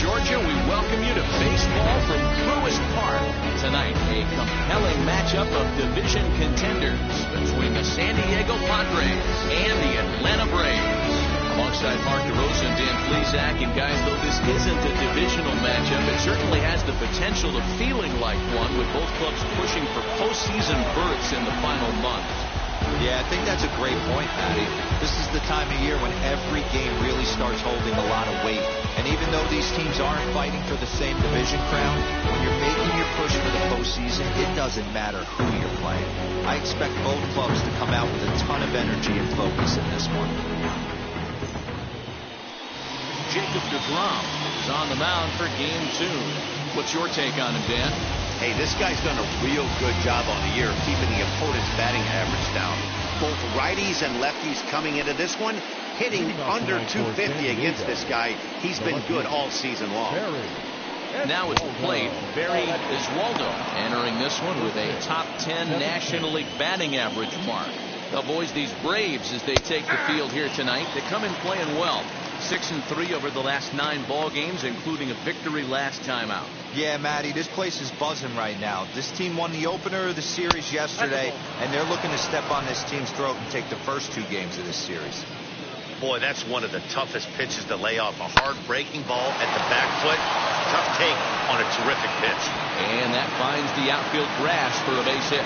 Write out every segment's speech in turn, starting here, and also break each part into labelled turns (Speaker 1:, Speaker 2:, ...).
Speaker 1: Georgia, we welcome you to baseball from Truist Park. Tonight, a compelling matchup of division contenders between the San Diego Padres and the Atlanta Braves. Alongside Mark DeRosa and Dan Plesac, and guys, though this isn't a divisional matchup, it certainly has the potential of feeling like one, with both clubs pushing for postseason berths in the final month.
Speaker 2: Yeah, I think that's a great point, Patty. This is the time of year when every game really starts holding a lot of weight. And even though these teams aren't fighting for the same division crown, when you're making your push for the postseason, it doesn't matter who you're playing. I expect both clubs to come out with a ton of energy and focus in this one.
Speaker 1: Jacob deGrom is on the mound for game 2. What's your take on him, Dan?
Speaker 3: Hey, this guy's done a real good job on the year of keeping the opponent's batting average down. Both righties and lefties coming into this one, hitting under 250 against this guy. He's been good all season long.
Speaker 1: Now at the plate, Barry Iswaldo entering this one with a top 10 National League batting average mark. Now, boys, these Braves, as they take the field here tonight, they come in playing well. 6-3 over the last 9 ball games, including a victory last time out.
Speaker 2: Yeah, Matty, this place is buzzing right now. This team won the opener of the series yesterday, and they're looking to step on this team's throat and take the first 2 games of this series.
Speaker 3: Boy, that's one of the toughest pitches to lay off. A hard breaking ball at the back foot. Tough take on a terrific pitch.
Speaker 1: And that finds the outfield grass for a base hit.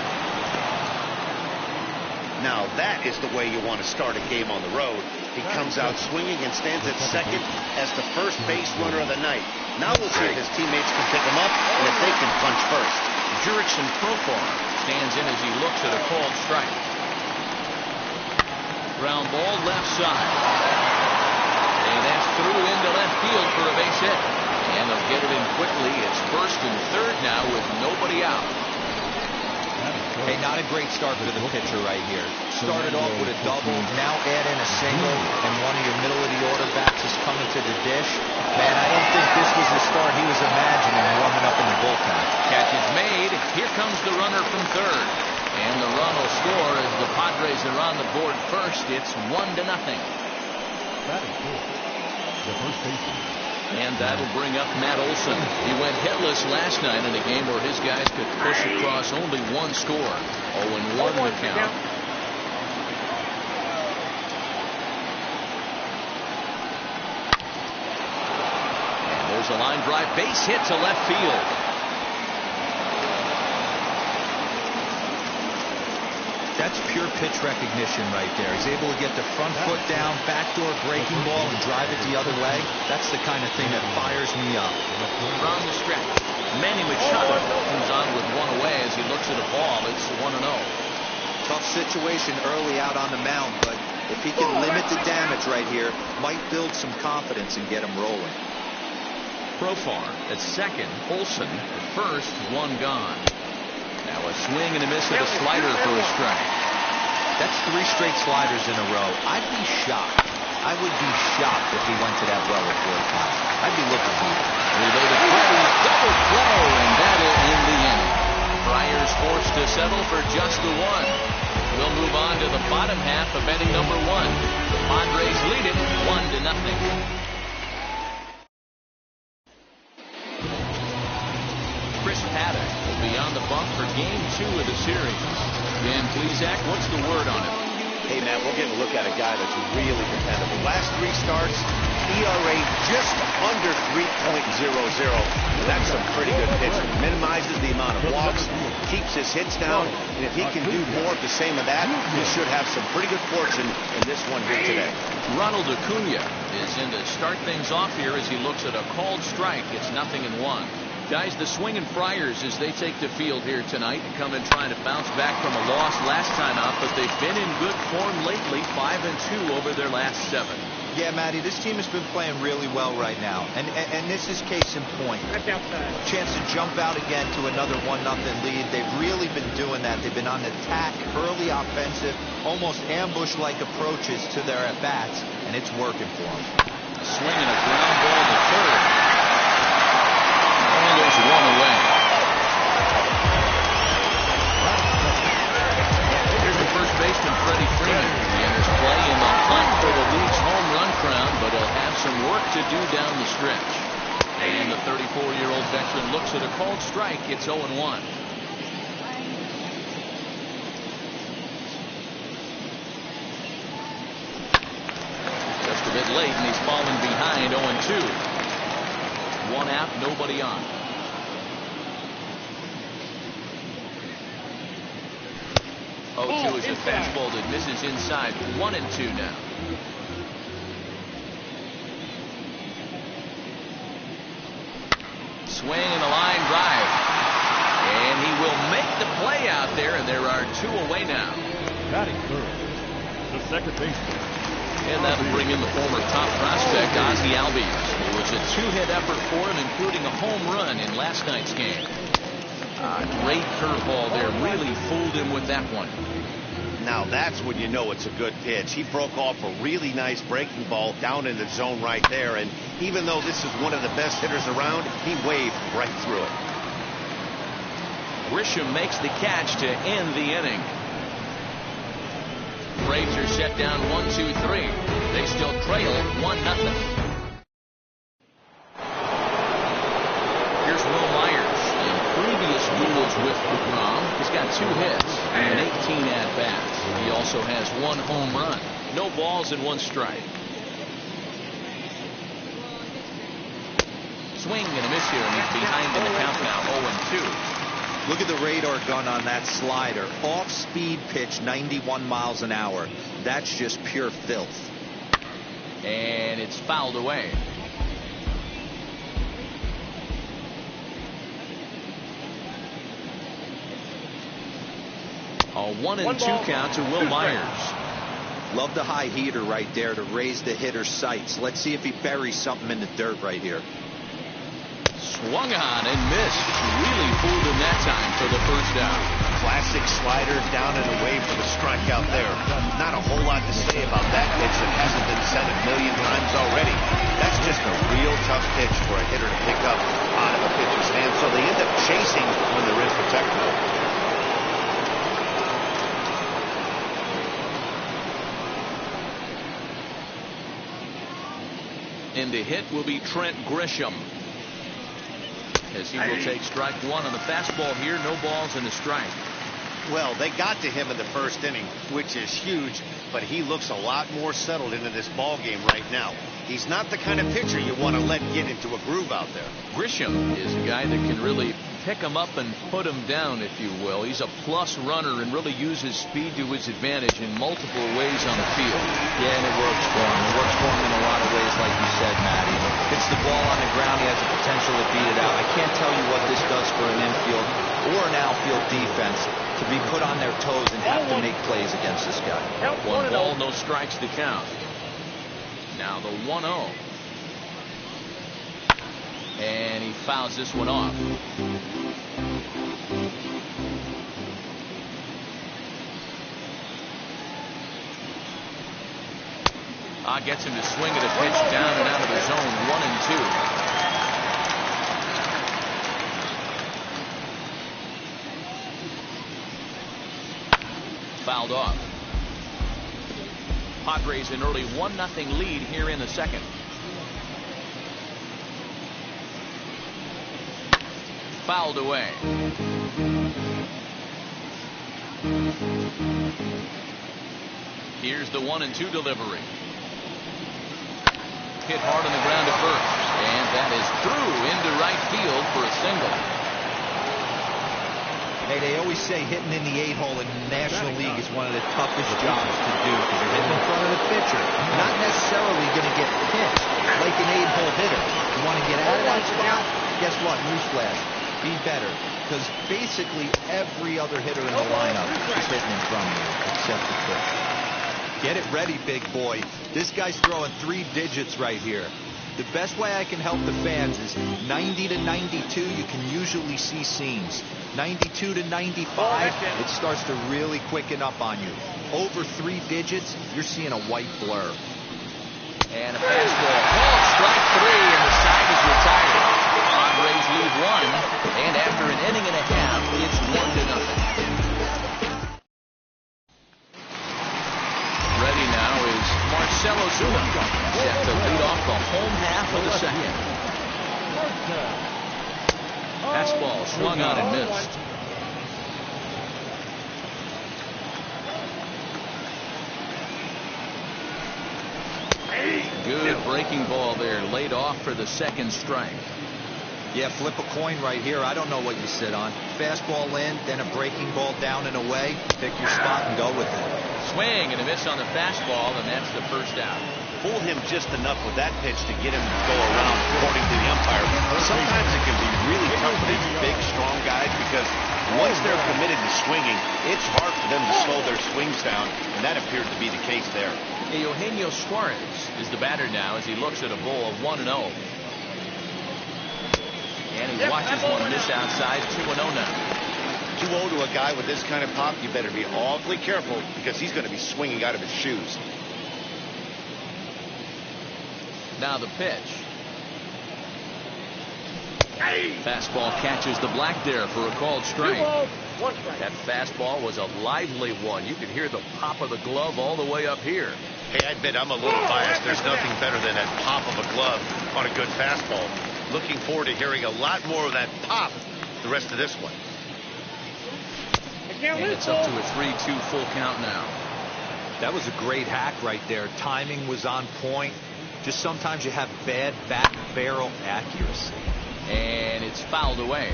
Speaker 3: Now that is the way you want to start a game on the road. He comes out swinging and stands at second as the first base runner of the night. Now we'll see if his teammates can pick him up and if they can punch first.
Speaker 1: Jurickson Profar stands in as he looks at a called strike. Ground ball left side. And that's through into left field for a base hit. And they'll get it in quickly. It's first and third now with nobody out.
Speaker 2: Hey, not a great start for the pitcher right here. Started off with a double, now add in a single, and one of your middle of the order bats is coming to the dish. Man, I don't think this was the start he was imagining warming up in the bullpen.
Speaker 1: Catch is made. Here comes the runner from third. And the run will score as the Padres are on the board first. It's 1-0.
Speaker 4: That is good. The first baseman.
Speaker 1: And that'll bring up Matt Olson. He went hitless last night in a game where his guys could push across only 1 score. 0-1 the count. And there's a line drive base hit to left field.
Speaker 2: That's pure pitch recognition right there. He's able to get the front foot down, backdoor breaking ball, and drive it the other leg. That's the kind of thing that fires me up.
Speaker 1: From the stretch, Manny Machado comes on with 1 away as he looks at a ball. It's 1-0.
Speaker 2: Tough situation early out on the mound, but if he can limit the damage right here, might build some confidence and get him rolling.
Speaker 1: Profar at second, Olson at first, 1 gone. Now a swing and a miss at a slider for a strike.
Speaker 2: That's 3 straight sliders in a row. I'd be shocked. I would be shocked if he went to that well at 4 times. I'd be looking for it.
Speaker 1: Related plays, double play, and that'll end the inning. Friars forced to settle for just the 1. We'll move on to the bottom half of inning number 1. The Padres lead it 1-0. Chris Paddock will be on the bump for game 2 of the series. Dan Plesac, what's the word on it?
Speaker 3: Hey, Matt, we're getting a look at a guy that's really dependable. Last 3 starts, ERA just under 3.00. That's some pretty good pitching. Minimizes the amount of walks, keeps his hits down, and if he can do more of the same of that, he should have some pretty good fortune in this one here today.
Speaker 1: Ronald Acuna is in to start things off here as he looks at a called strike. It's 0-1. Guys, the swinging Friars as they take the field here tonight and come in trying to bounce back from a loss last time out, but they've been in good form lately, 5-2 over their last 7.
Speaker 2: Yeah, Matty, this team has been playing really well right now, and this is case in point. Chance to jump out again to another 1-0 lead. They've really been doing that. They've been on attack, early offensive, almost ambush-like approaches to their at-bats, and it's working for them.
Speaker 1: Swinging a ground ball to third. And there's 1 away. Here's the first baseman, Freddie Freeman. He enters play in the hunt for the league's home run crown, but he'll have some work to do down the stretch. And the 34-year-old veteran looks at a called strike. It's 0-1. Just a bit late, and he's fallen behind 0-2. One out, nobody on. Oh, 2 is a fastball that misses inside. 1-2 now. Swing and a line drive. And he will make the play out there, and there are 2 away now.
Speaker 4: Batting third, the second baseman.
Speaker 1: And that'll bring in the former top prospect, Ozzie Albies. It was a 2-hit effort for him, including a home run in last night's game. Great curveball there. Really fooled him with that one.
Speaker 3: Now that's when you know it's a good pitch. He broke off a really nice breaking ball down in the zone right there. And even though this is one of the best hitters around, he waved right through it.
Speaker 1: Grisham makes the catch to end the inning. Braves are set down 1-2-3. They still trail 1-0. Here's Will Myers. In previous duels with DeGrom, he's got 2 hits and 18 at-bats. He also has 1 home run. No balls and 1 strike. Swing and a miss here, and he's behind in the count now, 0-2.
Speaker 2: Look at the radar gun on that slider. Off-speed pitch, 91 miles an hour. That's just pure filth.
Speaker 1: And it's fouled away. A 1-2 count to Will Myers.
Speaker 2: Love the high heater right there to raise the hitter's sights. Let's see if he buries something in the dirt right here.
Speaker 1: Swung on and missed. Really fooled him that time for the first out.
Speaker 3: Classic slider down and away for the strikeout there. Not a whole lot to say about that pitch that hasn't been said a million times already. That's just a real tough pitch for a hitter to pick up out of a pitcher's hand, so they end up chasing when they're in protect mode.
Speaker 1: And the hit will be Trent Grisham, as he will take strike 1 on the fastball here. No balls and a strike.
Speaker 3: Well, they got to him in the first inning, which is huge, but he looks a lot more settled into this ball game right now. He's not the kind of pitcher you want to let get into a groove out there.
Speaker 1: Grisham is a guy that can really pick him up and put him down, if you will. He's a plus runner and really uses speed to his advantage in multiple ways on the field.
Speaker 2: Yeah, and it works for him. It works for him in a lot of ways, like you said, Matty. Hits the ball on the ground. He has the potential to beat it out. I can't tell you what this does for an infield or an outfield defense to be put on their toes and have to make plays against this guy.
Speaker 1: 1 ball, no strikes to count. Now the 1-0. And he fouls this one off. Gets him to swing at a pitch down and out of the zone. 1-2. Fouled off. Padres an early 1-0 lead here in the second. Fouled away. Here's the 1-2 delivery. Hit hard on the ground at first, and that is through into right field for a single.
Speaker 2: Hey, they always say hitting in the 8-hole in the National League is one of the toughest jobs to do because you're hitting in front of the pitcher. Not necessarily going to get pitched like an 8-hole hitter. You want to get out of that spot? Guess what? Newsflash. Be better. Because basically every other hitter in the lineup is hitting in front of you except the pitcher. Get it ready, big boy. This guy's throwing 3 digits right here. The best way I can help the fans is 90 to 92, you can usually see seams. 92 to 95, it starts to really quicken up on you. Over 3 digits, you're seeing a white blur.
Speaker 1: And a fastball. Oh, strike 3, and the side is retired. Padres lead 1, and after an inning and a half, it's 1-0. Ready now is Marcell Ozuna, set to lead off the home half of the second. swung on and missed. Good breaking ball there, laid off for the second strike.
Speaker 2: Yeah, flip a coin right here. I don't know what you sit on. Fastball in, then a breaking ball down and away. Pick your spot and go with it.
Speaker 1: Swing and a miss on the fastball, and that's the first out.
Speaker 3: Fooled him just enough with that pitch to get him to go around, according to the umpire. Sometimes it can be really tough for these big, strong guys because once they're committed to swinging, it's hard for them to slow their swings down, and that appeared to be the case there.
Speaker 1: Eugenio Suarez is the batter now as he looks at a ball of 1-0. And he watches one miss outside, 2-0 now.
Speaker 3: 2-0 to a guy with this kind of pop, you better be awfully careful because he's going to be swinging out of his shoes.
Speaker 1: Now the pitch. Fastball catches the black there for a called strike. That fastball was a lively one. You could hear the pop of the glove all the way up here.
Speaker 3: Hey, I admit I'm a little biased. There's nothing better than that pop of a glove on a good fastball. Looking forward to hearing a lot more of that pop the rest of this one.
Speaker 1: And it's up to a 3-2 full count now.
Speaker 2: That was a great hack right there. Timing was on point. Just sometimes you have bad back barrel accuracy.
Speaker 1: And it's fouled away.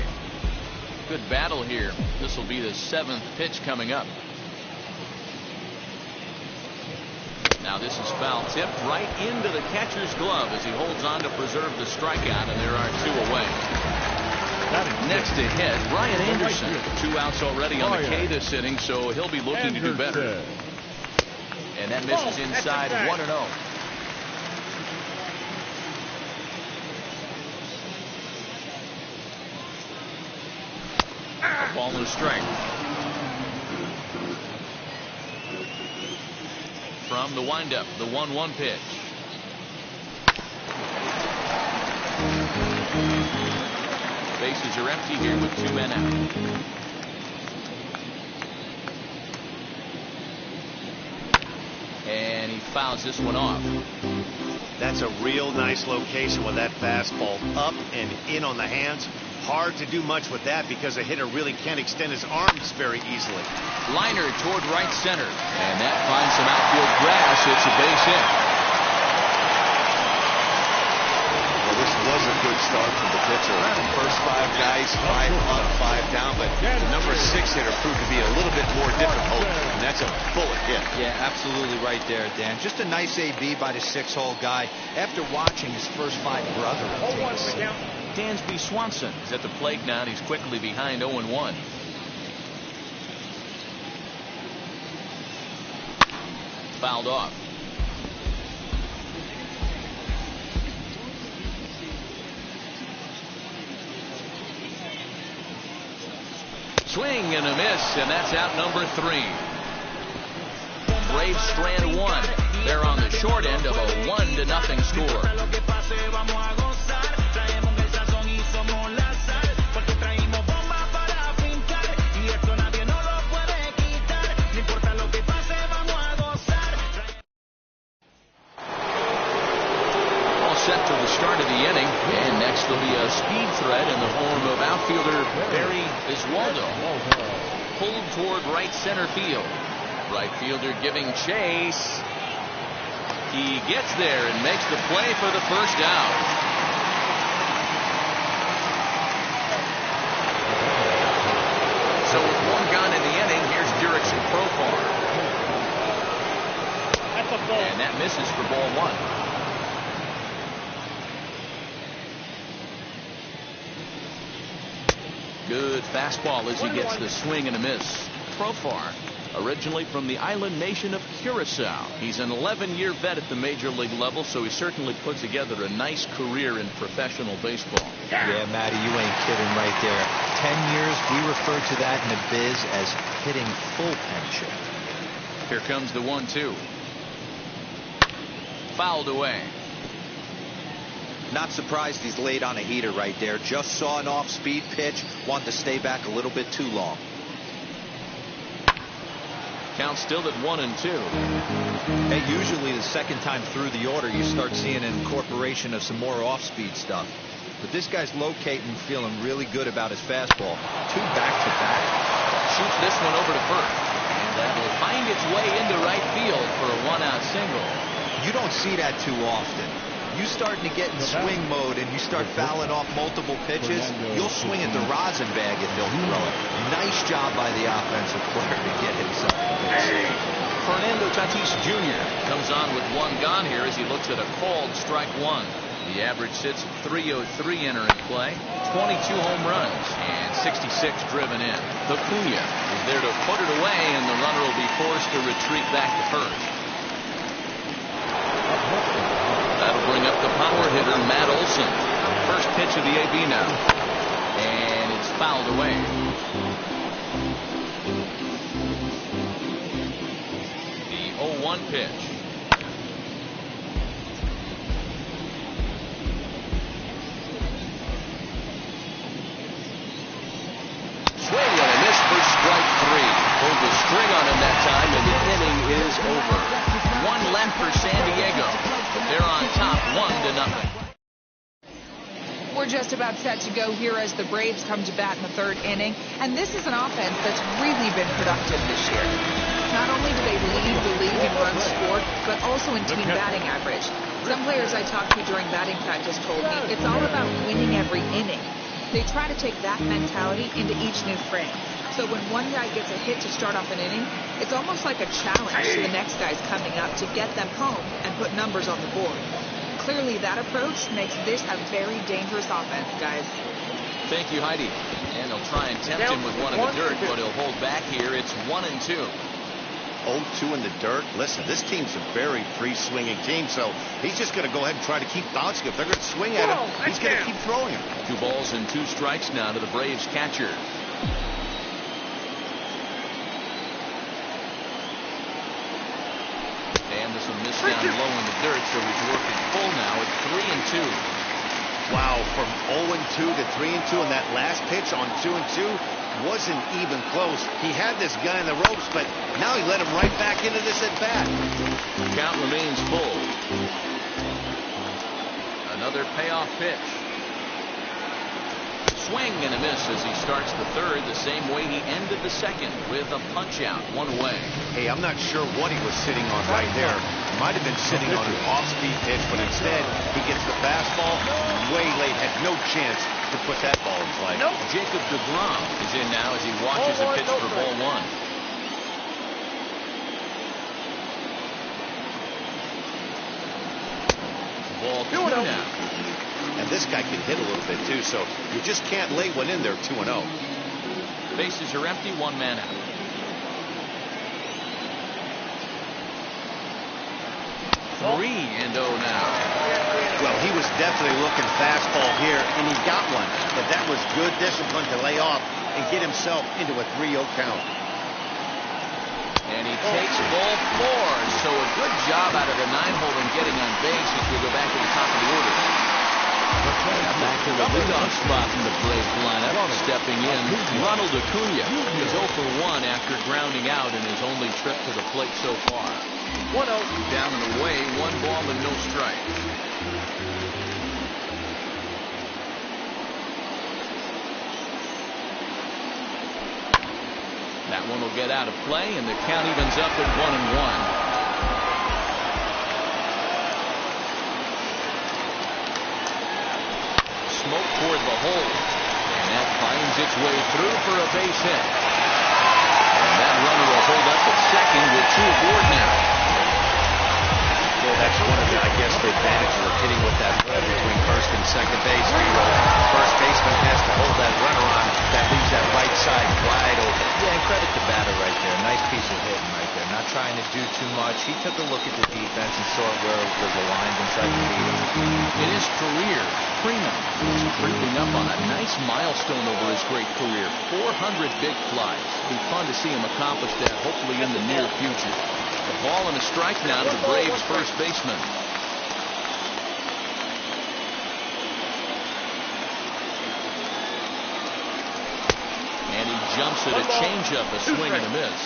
Speaker 1: Good battle here. This will be the 7th pitch coming up. Now this is foul tipped right into the catcher's glove as he holds on to preserve the strikeout, and there are 2 away. Next to hit, Brian Anderson. 2 outs already on the K this inning, so he'll be looking to do better. And that misses inside, 1-0. A ball and a strike. From the windup, the 1-1 pitch. Bases are empty here with 2 men out. And he fouls this one off.
Speaker 3: That's a real nice location with that fastball up and in on the hands. Hard to do much with that because a hitter really can't extend his arms very easily.
Speaker 1: Liner toward right center, and that finds some outfield grass. It's a base hit.
Speaker 3: Well, this was a good start from the pitcher. First 5 guys, 5 up, 5 down, but the number 6 hitter proved to be a little bit more difficult, and that's a bullet hit.
Speaker 2: Yeah, absolutely right there, Dan. Just a nice AB by the 6-hole guy after watching his first 5 brother take a seat.
Speaker 1: Dansby Swanson is at the plate now, and he's quickly behind 0-1. Fouled off. Swing and a miss, and that's out number 3. Braves strand 1. They're on the short end of a 1-0 score. Set to the start of the inning, and next will be a speed threat in the form of outfielder Barry Bisualdo. Pulled toward right center field. Right fielder giving chase. He gets there and makes the play for the first out. So with 1 gone in the inning, here's Jurickson Profar. And that misses for ball 1. Good fastball as he gets the swing and a miss. Profar, originally from the island nation of Curacao. He's an 11-year vet at the major league level, so he certainly put together a nice career in professional baseball.
Speaker 2: Yeah, Matty, you ain't kidding right there. 10 years, we refer to that in the biz as hitting full pension.
Speaker 1: Here comes the 1-2. Fouled away.
Speaker 2: Not surprised he's laid on a heater right there. Just saw an off-speed pitch. Wanted to stay back a little bit too long.
Speaker 1: Count still at 1-2.
Speaker 2: Hey, usually the second time through the order, you start seeing an incorporation of some more off-speed stuff. But this guy's locating, feeling really good about his fastball. 2 back-to-back.
Speaker 1: Shoots this one over to first. And that'll find its way into right field for a 1-out single.
Speaker 2: You don't see that too often. You starting to get in swing mode and you start fouling off multiple pitches, you'll swing at the rosin bag if they'll throw it. Nice job by the offensive player to get himself a base.
Speaker 1: Fernando Tatis Jr. comes on with 1 gone here as he looks at a called strike 1. The average sits at .303 entering play, 22 home runs, and 66 driven in. Acuna is there to put it away, and the runner will be forced to retreat back to first. That'll bring up the power hitter, Matt Olson. First pitch of the AB now. And it's fouled away. The 0-1 pitch. Swing and a miss for strike 3. Pulled the string on him that time, and the inning is over. 1 left for San Diego. They're on top 1-0.
Speaker 5: We're just about set to go here as the Braves come to bat in the 3rd inning. And this is an offense that's really been productive this year. Not only do they lead the league in runs scored, but also in team batting average. Some players I talked to during batting practice told me it's all about winning every inning. They try to take that mentality into each new frame. So when one guy gets a hit to start off an inning, it's almost like a challenge to the next guys coming up to get them home and put numbers on the board. Clearly that approach makes this a very dangerous offense, guys.
Speaker 1: Thank you, Heidi. And they'll try and tempt him with one in the dirt, but he'll hold back here. It's 1-2.
Speaker 3: 0-2 in the dirt. Listen, this team's a very free-swinging team, so he's just going to go ahead and try to keep bouncing. If they're going to swing at him, he's going to keep throwing him.
Speaker 1: 2 balls and 2 strikes now to the Braves catcher. Anderson missed down low in the dirt, so he's working full now at 3-2.
Speaker 3: Wow, from 0-2 to 3-2, and that last pitch on 2-2 wasn't even close. He had this guy in the ropes, but now he let him right back into this at bat.
Speaker 1: Count remains full. Another payoff pitch. Swing and a miss as he starts the 3rd the same way he ended the 2nd with a punch out, 1 away.
Speaker 3: Hey, I'm not sure what he was sitting on right there. Might have been sitting on an off-speed pitch, but instead he gets the fastball way late. Had no chance to put that ball in play.
Speaker 1: Jacob deGrom is in now as he watches a pitch for ball 1. Ball 2 now.
Speaker 3: And this guy can hit a little bit too, so you just can't lay one in there 2-0.
Speaker 1: Bases are empty, 1 man out. 3-0 now.
Speaker 3: Well, he was definitely looking fastball here, and he got one. But that was good discipline to lay off and get himself into a 3-0 count.
Speaker 1: And he takes ball 4. So a good job out of the 9-hole in getting on base as we go back to the top of the order. Back to the leadoff spot in the Braves lineup. Stepping in, Ronald Acuna. He's 0 for 1 after grounding out in his only trip to the plate so far. 1-0. Down and away, 1 ball and no strikes. That one will get out of play, and the count evens up at 1-1. Smoke toward the hole, and that finds its way through for a base hit. And that runner will hold up at second with 2 aboard now.
Speaker 3: Well, that's one of the, I guess, the advantages of hitting with that ball between first and second base. First baseman has to hold that runner on. That leaves that right side wide open.
Speaker 2: Yeah, and credit to batter right there. Nice piece of hitting right there. Not trying to do too much. He took a look at the defense and saw where the lines inside the field.
Speaker 1: In his career, Freeman is creeping up on a nice milestone over his great career. 400 big flies. It'll be fun to see him accomplish that, hopefully in the near future. A ball and a strike now to the Braves first baseman. And he jumps at a changeup, a swing and a miss.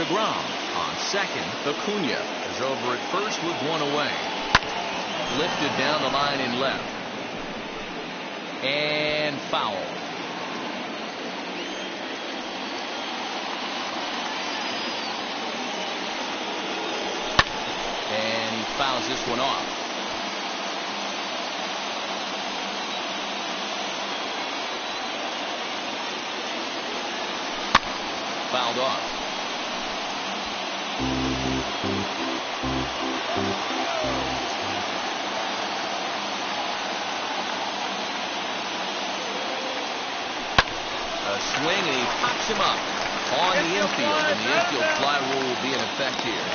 Speaker 1: deGrom on second. Acuna is over at first with 1 away. Lifted down the line in left. And foul. And he fouls this one off. Fouled off. Swing, and he pops him up on the infield, and the infield fly rule will be in effect here.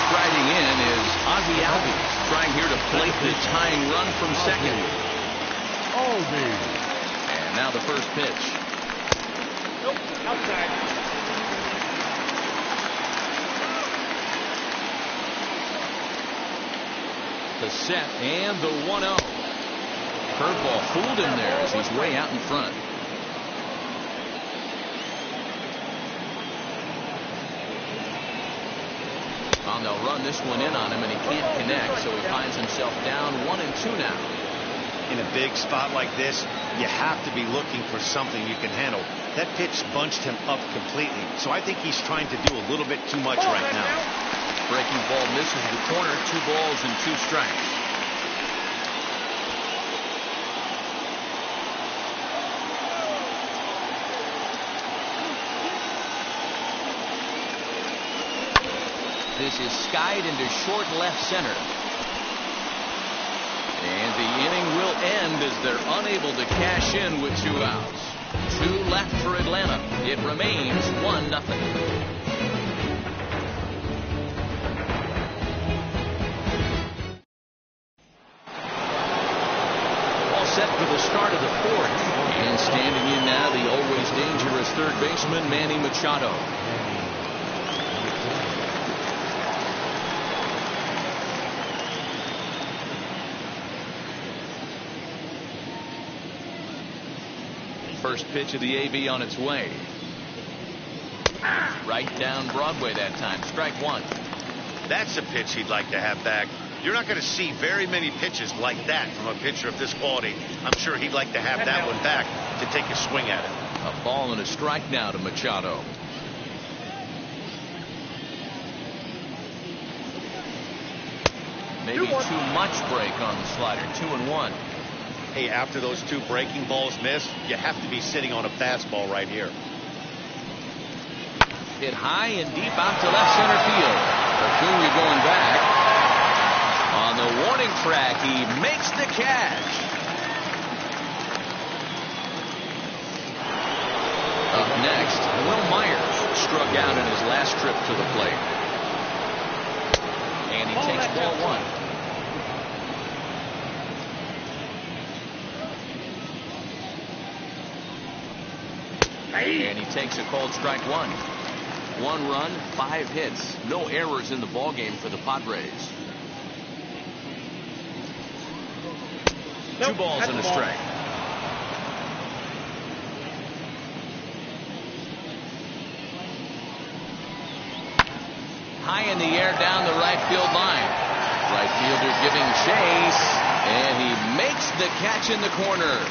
Speaker 1: Striding in is Ozzie Albies, trying here to plate the tying run from second. And now the first pitch.
Speaker 3: Nope, outside.
Speaker 1: The set and the 1-0. Curveball fooled him there as he's way out in front. Well, they'll run this one in on him, and he can't connect, so he finds himself down 1-2 now.
Speaker 3: In a big spot like this, you have to be looking for something you can handle. That pitch bunched him up completely, so I think he's trying to do a little bit too much right now.
Speaker 1: Breaking ball misses the corner. 2 balls and 2 strikes. This is skied into short left center. And the inning will end as they're unable to cash in with 2 outs. 2 left for Atlanta. It remains 1-0. All set for the start of the 4th. And standing in now, the always dangerous third baseman, Manny Machado. First pitch of the AB on its way. Right down Broadway that time. Strike 1.
Speaker 3: That's a pitch he'd like to have back. You're not going to see very many pitches like that from a pitcher of this quality. I'm sure he'd like to have that one back to take a swing at it.
Speaker 1: A ball and a strike now to Machado. Maybe too much break on the slider. 2-1.
Speaker 3: Hey, after those 2 breaking balls miss, you have to be sitting on a fastball right here.
Speaker 1: Hit high and deep out to left center field. Acuna going back. On the warning track, he makes the catch. Up next, Will Myers struck out in his last trip to the plate. And he takes ball 1. And he takes a called strike 1. 1 run, 5 hits, no errors in the ballgame for the Padres. 2 balls and a strike. High in the air down the right field line. Right fielder giving chase, and he makes the catch in the corner.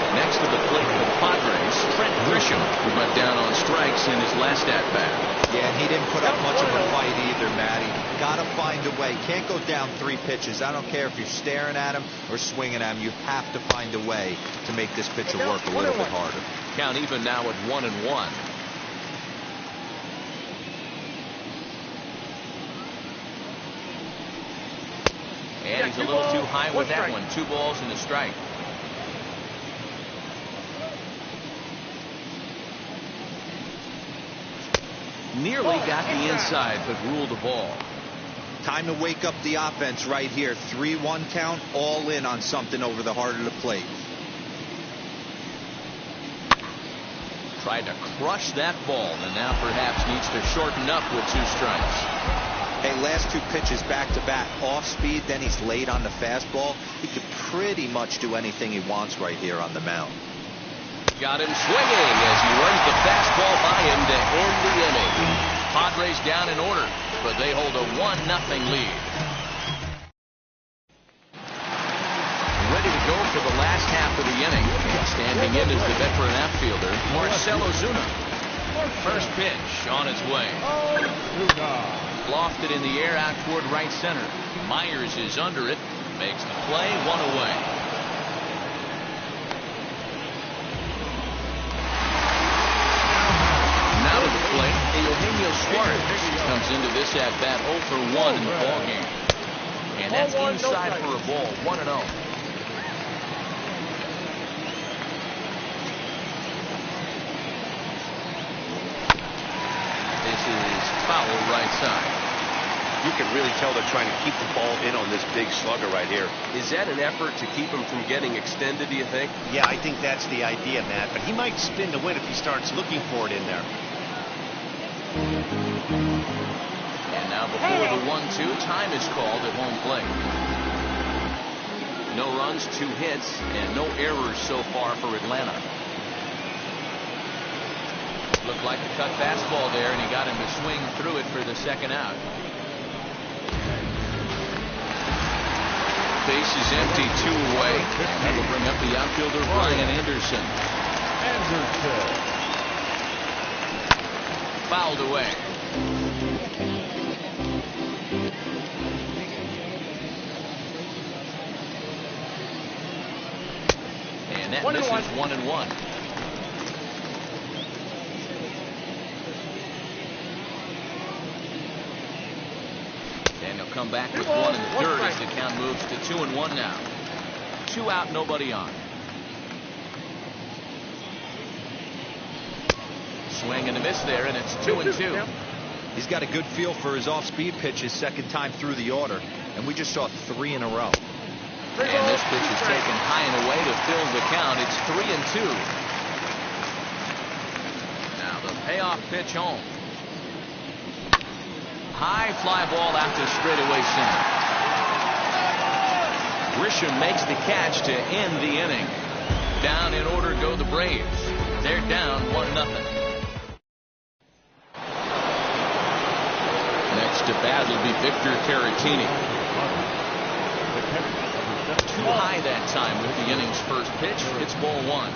Speaker 1: Next to the plate for the Padres, Trent Grisham, who went down on strikes in his last at-bat.
Speaker 2: Yeah, and he didn't put up much of a fight either, Matty. Got to find a way. Can't go down 3 pitches. I don't care if you're staring at him or swinging at him. You have to find a way to make this pitcher work a little bit harder.
Speaker 1: Count even now at 1-1. And he's a little too high with that one. 2 balls and a strike. Nearly got the inside, but ruled the ball.
Speaker 2: Time to wake up the offense right here. 3-1 count, all in on something over the heart of the plate.
Speaker 1: Tried to crush that ball, and now perhaps needs to shorten up with 2 strikes.
Speaker 2: Hey, last 2 pitches back to back, off speed, then he's late on the fastball. He could pretty much do anything he wants right here on the mound.
Speaker 1: Got him swinging as he runs the fastball by him to end the inning. Padres down in order, but they hold a 1-0 lead. ready to go for the last half of the inning. And standing in is the veteran outfielder, Marcell Ozuna. First pitch on its way. Lofted in the air out toward right center. Myers is under it. Makes the play, one away. Now to the plate, Eugenio Suarez comes into this at bat 0 for 1 in the ballgame. And that's inside for a ball, 1-0. This is foul right side.
Speaker 3: You can really tell they're trying to keep the ball in on this big slugger right here.
Speaker 6: Is that an effort to keep him from getting extended, do you think?
Speaker 3: Yeah, I think that's the idea, Matt. But he might spin to win if he starts looking for it in there.
Speaker 1: And now before the 1-2, time is called at home plate. No runs, 2 hits, and no errors so far for Atlanta. Looked like the cut fastball there, and he got him to swing through it for the second out. Base is empty, 2 away. That will bring up the outfielder, Brian Anderson. Fouled away. And that misses 1-1. And he'll come back with 1 in the third as the count moves to 2-1 now. 2 out, nobody on. Swing and a miss there, and it's 2-2.
Speaker 2: He's got a good feel for his off-speed pitches second time through the order, and we just saw 3 in a row.
Speaker 1: And this pitch is taken high and away to fill the count. It's 3-2. Now the payoff pitch home. High fly ball out to straightaway center. Grisham makes the catch to end the inning. Down in order go the Braves. They're down 1-0. Next to bat will be Victor Caratini. Too high that time with the inning's first pitch. It's ball 1.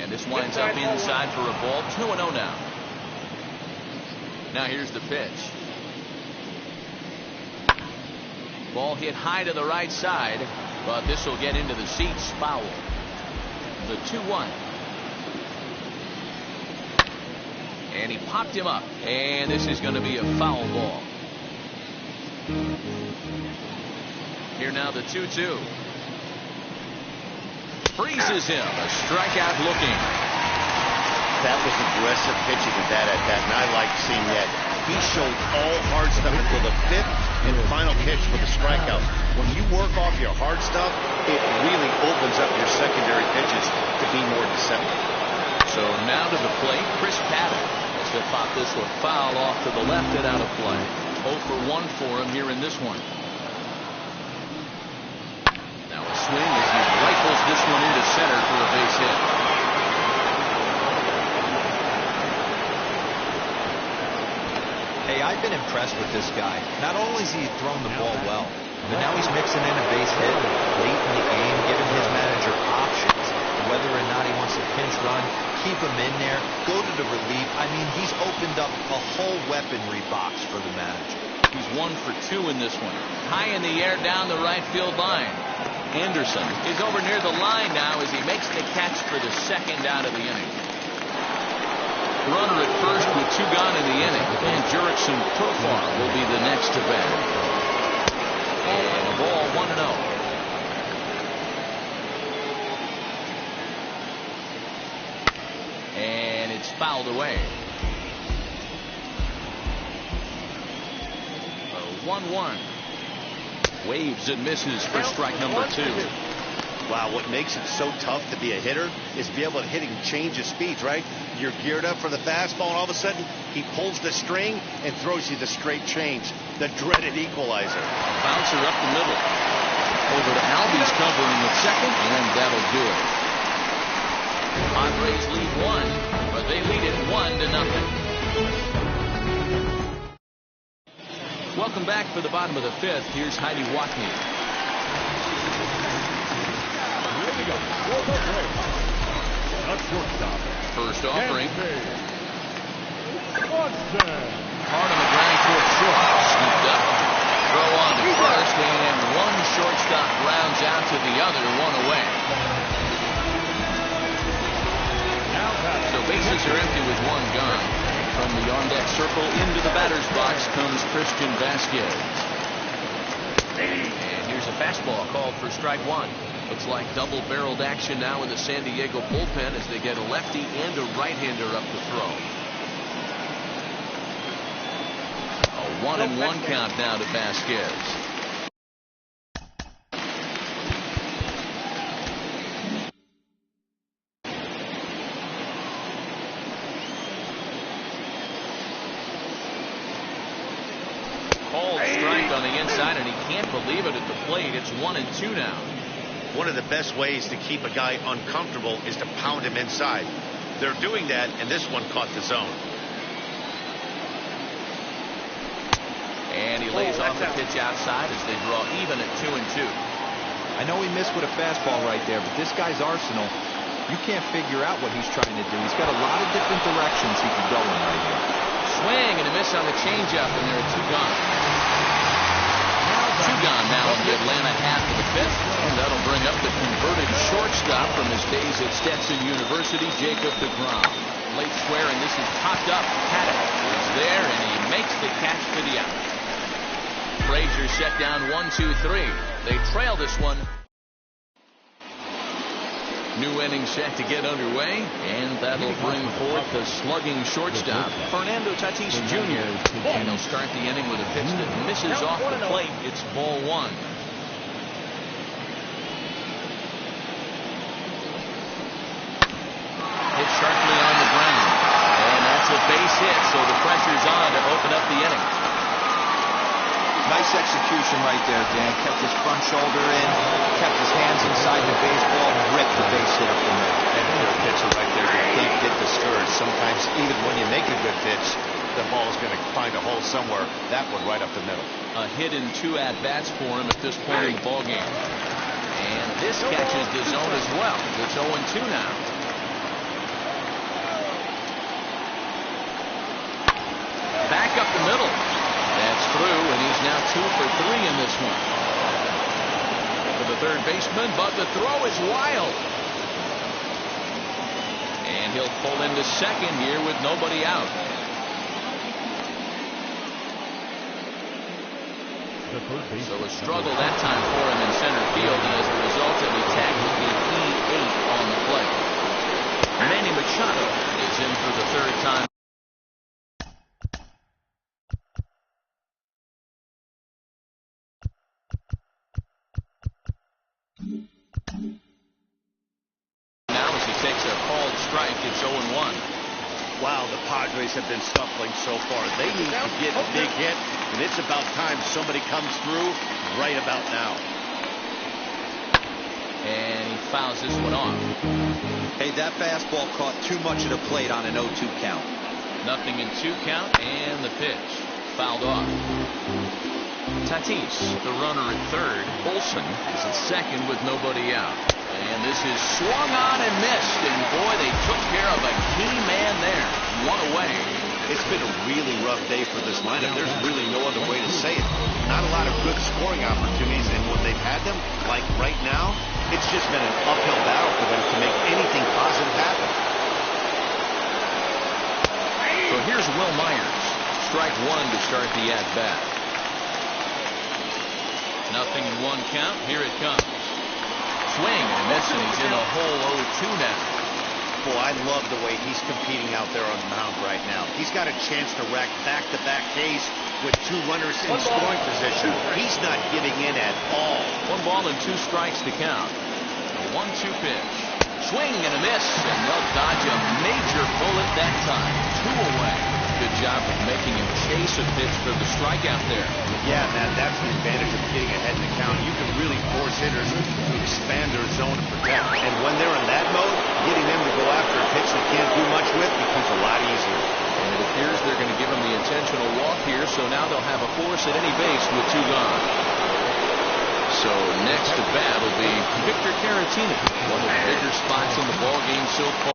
Speaker 1: And this winds up inside for a ball. 2-0 now. Now here's the pitch. Ball hit high to the right side, but this will get into the seats. Foul. The 2-1. And he popped him up. And this is going to be a foul ball. Here now the 2-2. Freezes him. A strikeout looking.
Speaker 3: That was aggressive pitching with that at bat, and I like seeing that. He showed all hard stuff until the 5th and final pitch for the strikeout. When you work off your hard stuff, it really opens up your secondary pitches to be more deceptive.
Speaker 1: So now to the plate, Chris Paddock. He'll pop this one foul off to the left and out of play. 0 for 1 for him here in this one. Now a swing as he rifles this one into center for a base hit.
Speaker 2: Hey, I've been impressed with this guy. Not only has he thrown the ball well, but now he's mixing in a base hit late in the game, giving his manager options. Whether or not he wants to pinch run, keep him in there, go to the relief. I mean, he's opened up a whole weaponry box for the manager.
Speaker 1: He's 1 for 2 in this one. High in the air down the right field line. Anderson is over near the line now as he makes the catch for the second out of the inning. Runner at first with 2 gone in the inning. And Jurickson Profar will be the next to bat. And the ball 1-0. And it's fouled away. 1-1. Waves and misses for strike number 2.
Speaker 3: Wow, what makes it so tough to be a hitter is be able to hit and change his speeds, right? You're geared up for the fastball, and all of a sudden he pulls the string and throws you the straight change, the dreaded equalizer.
Speaker 1: Bouncer up the middle. Over to Albies covering at second, and that'll do it. Padres lead 1, but they lead it 1-0. Welcome back for the bottom of the fifth. Here's Heidi Watney.
Speaker 4: Here we go. For the Braves. A shortstop.
Speaker 1: First offering.
Speaker 4: Watson.
Speaker 1: Hard on the ground towards short. Scooped up. Throw on to first, and one shortstop rounds out to the other, one away. So bases are empty with one gone. From the on-deck circle into the batter's box comes Christian Vasquez. And here's a fastball called for strike one. Looks like double-barreled action now in the San Diego bullpen as they get a lefty and a right-hander up to throw. A 1-1 count now to Vasquez. Called strike on the inside, and he can't believe it at the plate. It's 1-2 now.
Speaker 3: One of the best ways to keep a guy uncomfortable is to pound him inside. They're doing that, and this one caught the zone.
Speaker 1: And he lays off the pitch outside as they draw even at 2-2.
Speaker 2: I know he missed with a fastball right there, but this guy's arsenal, you can't figure out what he's trying to do. He's got a lot of different directions he can go in right here.
Speaker 1: Swing and a miss on the changeup, and there are two gone. Two gone now in the Atlanta half of the fifth, and that'll bring up the converted shortstop from his days at Stetson University, Jacob deGrom. Late square, and this is popped up. Paddock is there, and he makes the catch for the out. Frazier set down 1-2-3. They trail this one. New inning set to get underway, and that'll bring forth the slugging shortstop, Fernando Tatis Jr. And he'll start the inning with a pitch that misses off the plate. It's ball one. Hit sharply on the ground, and that's a base hit, so the pressure's on to open up the inning.
Speaker 2: Nice execution right there, Dan. Kept his front shoulder in, kept his hands inside the baseball, and ripped the base hit up the middle.
Speaker 3: And if you're a pitcher right there, you can't get discouraged. Sometimes even when you make a good pitch, the ball's going to find a hole somewhere. That one right up the middle.
Speaker 1: A hit in 2 at-bats for him at this point in the ballgame. And this catches the zone as well. It's 0-2 now. Back up the middle. That's through, and he's now 2 for 3 in this one. For the third baseman, but the throw is wild. And he'll pull into second here with nobody out. So a struggle that time for him in center field, and as a result, of the tag will be E8 on the play. Manny Machado is in for the third time. Now as he takes a called strike, it's 0-1.
Speaker 3: Wow, the Padres have been scuffling so far. They need to get a big hit, and it's about time somebody comes through right about now.
Speaker 1: And he fouls this one off.
Speaker 2: Hey, that fastball caught too much of the plate on an 0-2 count.
Speaker 1: Nothing in 2 count, and the pitch fouled off. Tatis, the runner at third. Olsen is at second with nobody out. And this is swung on and missed. And boy, they took care of a key man there. 1 away.
Speaker 3: It's been a really rough day for this lineup. There's really no other way to say it. Not a lot of good scoring opportunities, and when they've had them, like right now, it's just been an uphill battle for them to make anything positive happen.
Speaker 1: So here's Will Myers. Strike 1 to start the at-bat. Nothing in 1 count. Here it comes. Swing and a miss, and he's in a hole 0-2 now.
Speaker 3: Boy, I love the way he's competing out there on the mound right now. He's got a chance to rack back-to-back Ks with 2 runners in scoring position. He's not giving in at all.
Speaker 1: 1 ball and 2 strikes to count. A 1-2 pitch. Swing and a miss, and they'll dodge a major bullet that time. 2 away. Good job of making him chase a pitch for the strikeout there.
Speaker 3: Yeah, man, that's the advantage of getting ahead in the count. You can really force hitters to expand their zone to protect. And when they're in that mode, getting them to go after a pitch they can't do much with becomes a lot easier.
Speaker 1: And it appears they're going to give him the intentional walk here, so now they'll have a force at any base with 2 gone. So next to bat will be Victor Caratini, one of the bigger spots in the ball game so far.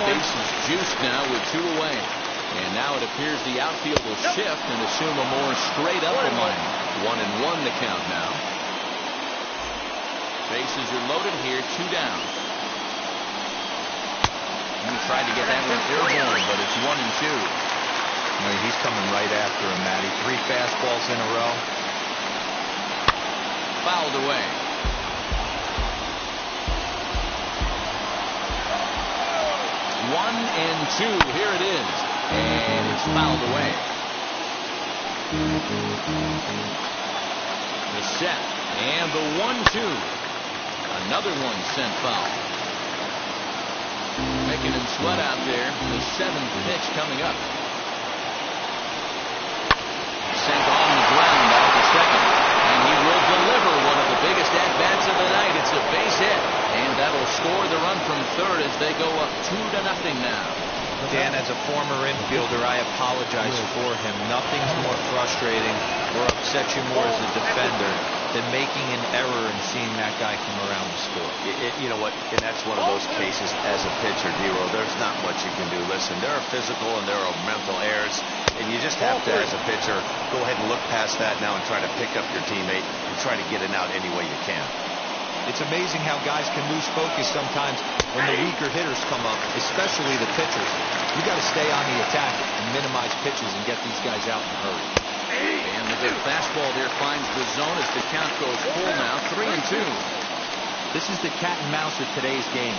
Speaker 1: Base is juiced now with 2 away. And now it appears the outfield will shift and assume a more straight-up alignment. 1-1 the count now. Bases are loaded here, 2 down. He tried to get that one airborne, but it's 1-2.
Speaker 2: He's coming right after him, Matty. 3 fastballs in a row.
Speaker 1: Fouled away. One and 2. Here it is. And it's fouled away. The set. And the 1-2. Another one sent foul. Making him sweat out there. The 7th pitch coming up. Sent on the ground out to second. And he will deliver one of the biggest at-bats of the night. It's a base hit. And that'll score the run from third as they go up 2-0 now.
Speaker 2: Dan, as a former infielder, I apologize for him. Nothing's more frustrating or upsets you more as a defender than making an error and seeing that guy come around the score.
Speaker 3: You know what? And that's one of those cases as a pitcher, Dero. There's not much you can do. Listen, there are physical and there are mental errors, and you just have to, as a pitcher, go ahead and look past that now and try to pick up your teammate and try to get it out any way you can.
Speaker 2: It's amazing how guys can lose focus sometimes when the weaker hitters come up, especially the pitchers. You got to stay on the attack and minimize pitches and get these guys out in a hurry.
Speaker 1: And the good fastball there finds the zone as the count goes full now. 3-2.
Speaker 2: This is the cat and mouse of today's game.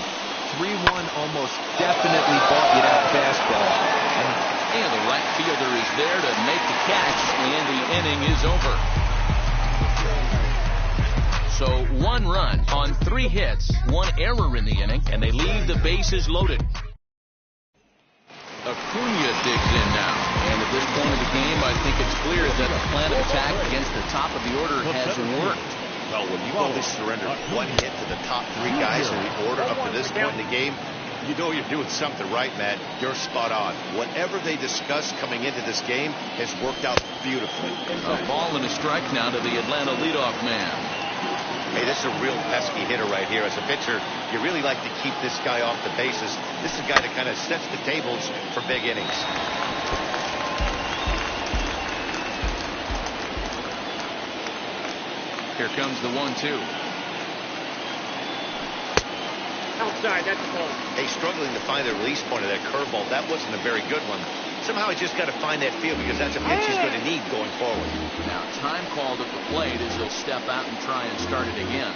Speaker 2: 3-1 almost definitely bought you that fastball.
Speaker 1: And the right fielder is there to make the catch, and the inning is over. So 1 run on 3 hits, 1 error in the inning, and they leave the bases loaded. Acuna digs in now. And at this point of the game, I think it's clear that the plan of attack against the top of the order has worked.
Speaker 3: Well, when you only surrender 1 hit to the top 3 guys in the order up to this point in the game, you know you're doing something right, Matt. You're spot on. Whatever they discussed coming into this game has worked out beautifully.
Speaker 1: A ball and a strike now to the Atlanta leadoff man.
Speaker 3: Hey, this is a real pesky hitter right here. As a pitcher, you really like to keep this guy off the bases. This is a guy that kind of sets the tables for big innings.
Speaker 1: Here comes the 1-2.
Speaker 4: Outside, that's the ball.
Speaker 3: Hey, struggling to find the release point of that curveball. That wasn't a very good one. Somehow he's just got to find that feel because that's a pitch he's going to need going forward.
Speaker 1: Now, time called at the plate as he'll step out and try and start it again.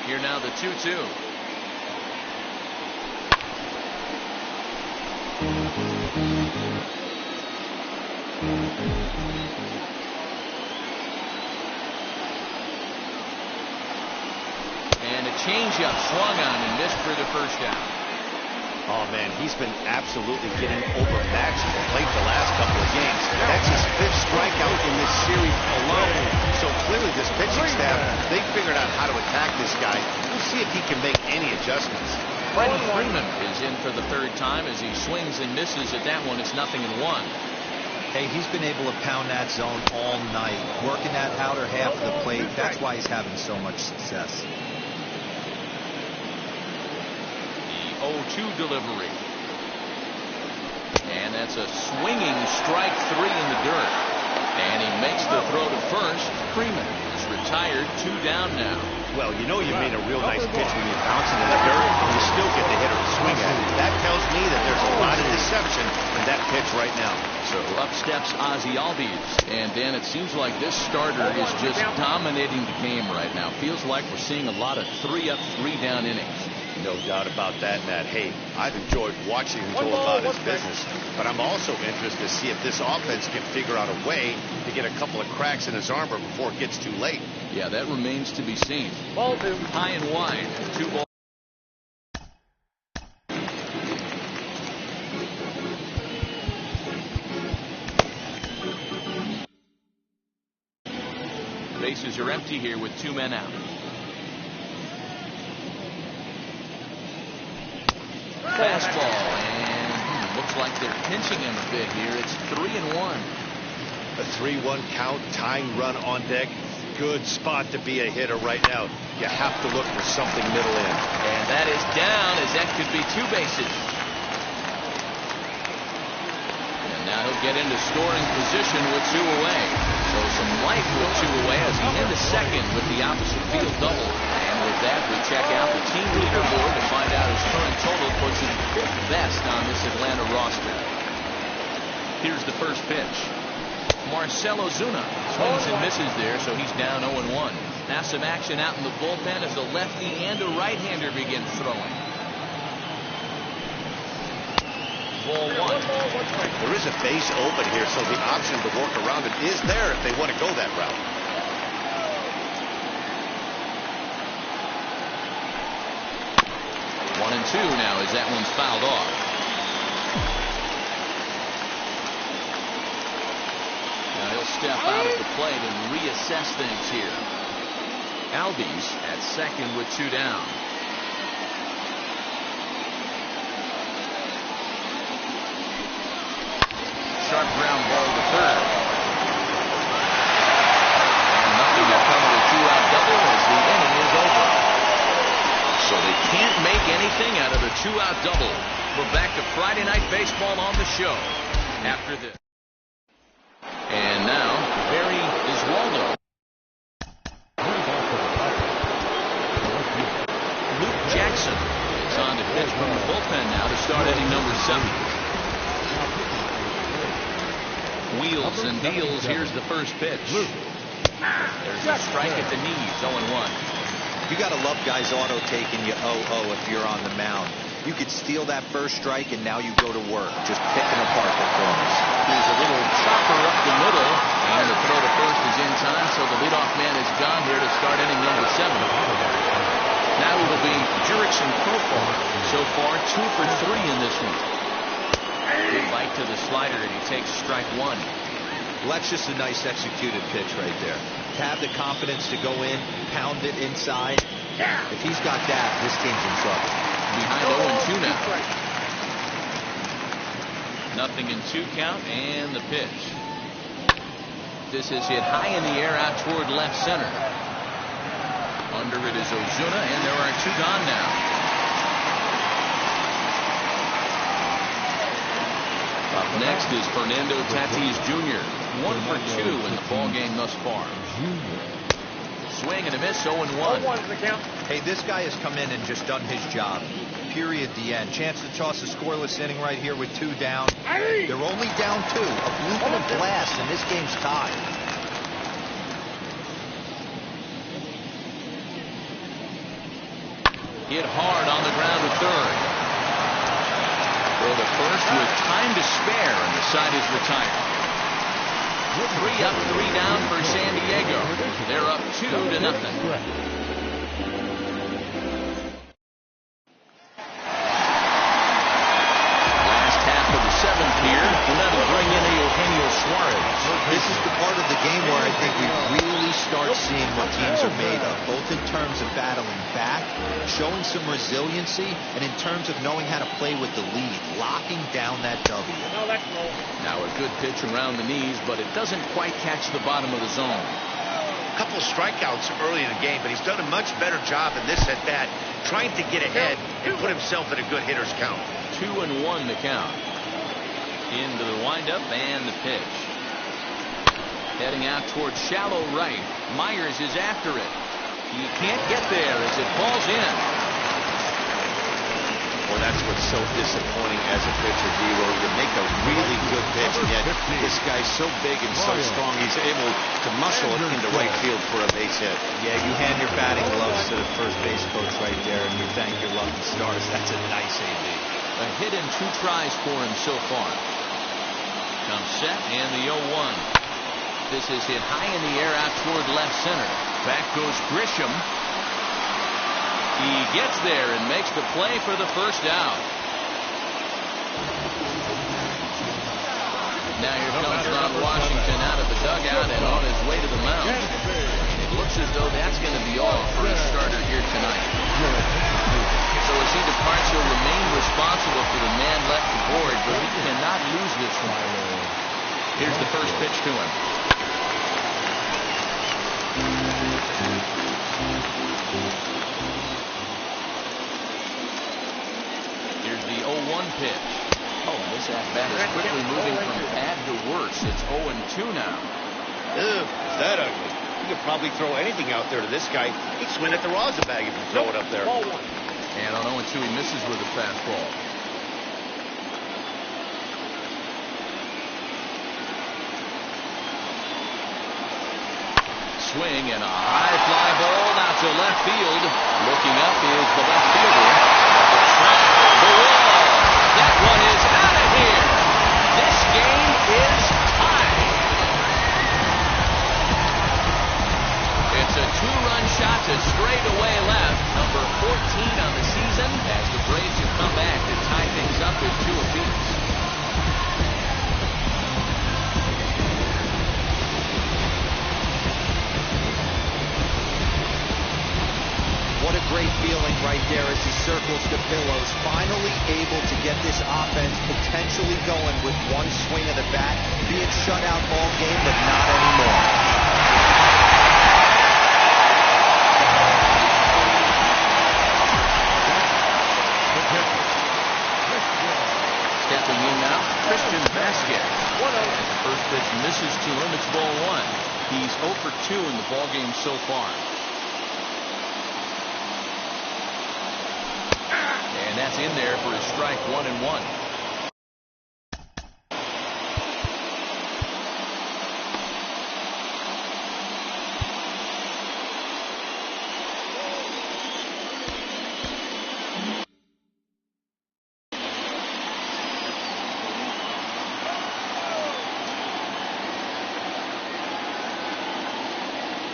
Speaker 1: Here now the 2-2. And a changeup swung on and missed for the first down.
Speaker 3: Oh, man, he's been absolutely getting overmatched at the plate the last couple of games. That's his 5th strikeout in this series alone. So clearly this pitching staff, they figured out how to attack this guy. We'll see if he can make any adjustments.
Speaker 1: Freddie Freeman is in for the 3rd time as he swings and misses at that one. It's 0-1.
Speaker 2: Hey, he's been able to pound that zone all night, working that outer half of the plate. That's why he's having so much success.
Speaker 1: 0-2 delivery. And that's a swinging strike 3 in the dirt. And he makes the throw to first. Freeman is retired, 2 down now.
Speaker 3: Well, you know you made a real nice pitch when you bounce it in the dirt and you still get the hitter to swing at it. That tells me that there's a lot of deception in that pitch right now.
Speaker 1: So up steps Ozzie Albies. And then it seems like this starter is just dominating the game right now. Feels like we're seeing a lot of 3-up, 3-down innings.
Speaker 3: No doubt about that, Matt. Hey, I've enjoyed watching him go about his business, but I'm also interested to see if this offense can figure out a way to get a couple of cracks in his armor before it gets too late.
Speaker 1: Yeah, that remains to be seen.
Speaker 4: Ball 2.
Speaker 1: High and wide, 2 balls. empty here with 2 men out. Fastball, and looks like they're pinching him a bit here. It's 3-1.
Speaker 3: A 3-1 count, tying run on deck. Good spot to be a hitter right now. You have to look for something middle in.
Speaker 1: And that is down, as that could be 2 bases. And now he'll get into scoring position with 2 away. So some life with 2 away as he into second with the opposite field double. And with that, we check out the team leaderboard to find out his current total puts him 5th best on this Atlanta roster. Here's the first pitch. Marcell Ozuna swings and misses there, so he's down 0-1. Now some action out in the bullpen as a lefty and a right-hander begin throwing. Ball 1.
Speaker 3: There is a base open here, so the option to work around it is there if they want to go that route.
Speaker 1: One and 2 now as that one's fouled off. Step out at the plate and reassess things here. Albies at second with 2 down. Sharp ground ball to third. And nothing to come with a 2-out double as the inning is over. So they can't make anything out of a 2-out double. We're back to Friday Night Baseball on the show after this. And now, Barry Iswaldo. Luke Jackson is on to pitch from the bullpen now to start inning number 7. Wheels and deals. Here's the first pitch. There's a strike at the knees, 0-1.
Speaker 2: You got to love guys auto taking you 0-0 if you're on the mound. You could steal that first strike, and now you go to work, just picking apart the corners.
Speaker 1: Here's a little chopper up the middle, and the throw to first is in time, so the leadoff man is gone here to start inning number 7. Now it'll be Jurickson Profar. So far, 2 for 3 in this one. Good bite to the slider, and he takes strike 1.
Speaker 2: Well, that's just a nice executed pitch right there. To have the confidence to go in, pound it inside. If he's got that, this team's in trouble.
Speaker 1: Behind 0-2 now. 0-2 count, and the pitch. This is hit high in the air out toward left center. Under it is Ozuna, and there are 2 gone now. Up next is Fernando Tatis Jr. 1 for 2 in the ball game thus far. Swing and a miss, 0-1.
Speaker 2: Hey, this guy has come in and just done his job. Period. The end. Chance to toss a scoreless inning right here with 2 down. They're only down 2. A blue and a blast, and this game's tied.
Speaker 1: Hit hard on the ground to third. Throw to first with time to spare, and the side is retired. 3 up, 3 down for San Diego. They're up 2-0.
Speaker 2: This is the part of the game where I think we really start seeing what teams are made of, both in terms of battling back, showing some resiliency, and in terms of knowing how to play with the lead, locking down that W.
Speaker 1: Now a good pitch around the knees, but it doesn't quite catch the bottom of the zone.
Speaker 3: A couple strikeouts early in the game, but he's done a much better job in this at bat, trying to get ahead and put himself in a good hitter's count.
Speaker 1: 2-1 the count. Into the windup and the pitch. Heading out towards shallow right. Myers is after it. He can't get there as it falls in.
Speaker 3: Well, that's what's so disappointing as a pitcher, D-Row. You make a really good pitch, and yet this guy's so big and so strong, he's able to muscle it into right field for a base hit.
Speaker 2: Yeah, you hand your batting gloves to the first base coach right there, and you thank your lucky stars. That's a nice AB.
Speaker 1: A hit in 2 tries for him so far. Comes set, and the 0-1. This is hit high in the air out toward left center. Back goes Grisham. He gets there and makes the play for the first out. Now here comes Ron Washington out of the dugout and on his way to the mound. It looks looks as though that's going to be all for his starter here tonight. So as he departs, he'll remain responsible for the man left aboard, but he cannot lose this one. Here's the first pitch to him. Here's the 0-1 pitch. Oh, this at-bat is quickly moving from bad to worse. It's 0-2 now.
Speaker 3: Ew, is that ugly? You could probably throw anything out there to this guy. He'd swing at the rosin bag if you throw it up there.
Speaker 1: And on 0-2, he misses with a fastball. Swing and a high fly ball out to left field. Looking up is the left fielder. The wall. That one is out of here. This game is tied. It's a two-run shot to straightaway left. Number 14 on the season as the Braves have come back to tie things up at 2 apiece.
Speaker 2: What a great feeling right there as he circles the pillows. Finally able to get this offense potentially going with one swing of the bat. Being shut out all game, but not anymore.
Speaker 1: Stepping in now, Christian Vasquez. The first pitch misses to him. It's ball 1. He's 0 for 2 in the ballgame so far. And that's in there for his strike 1-1.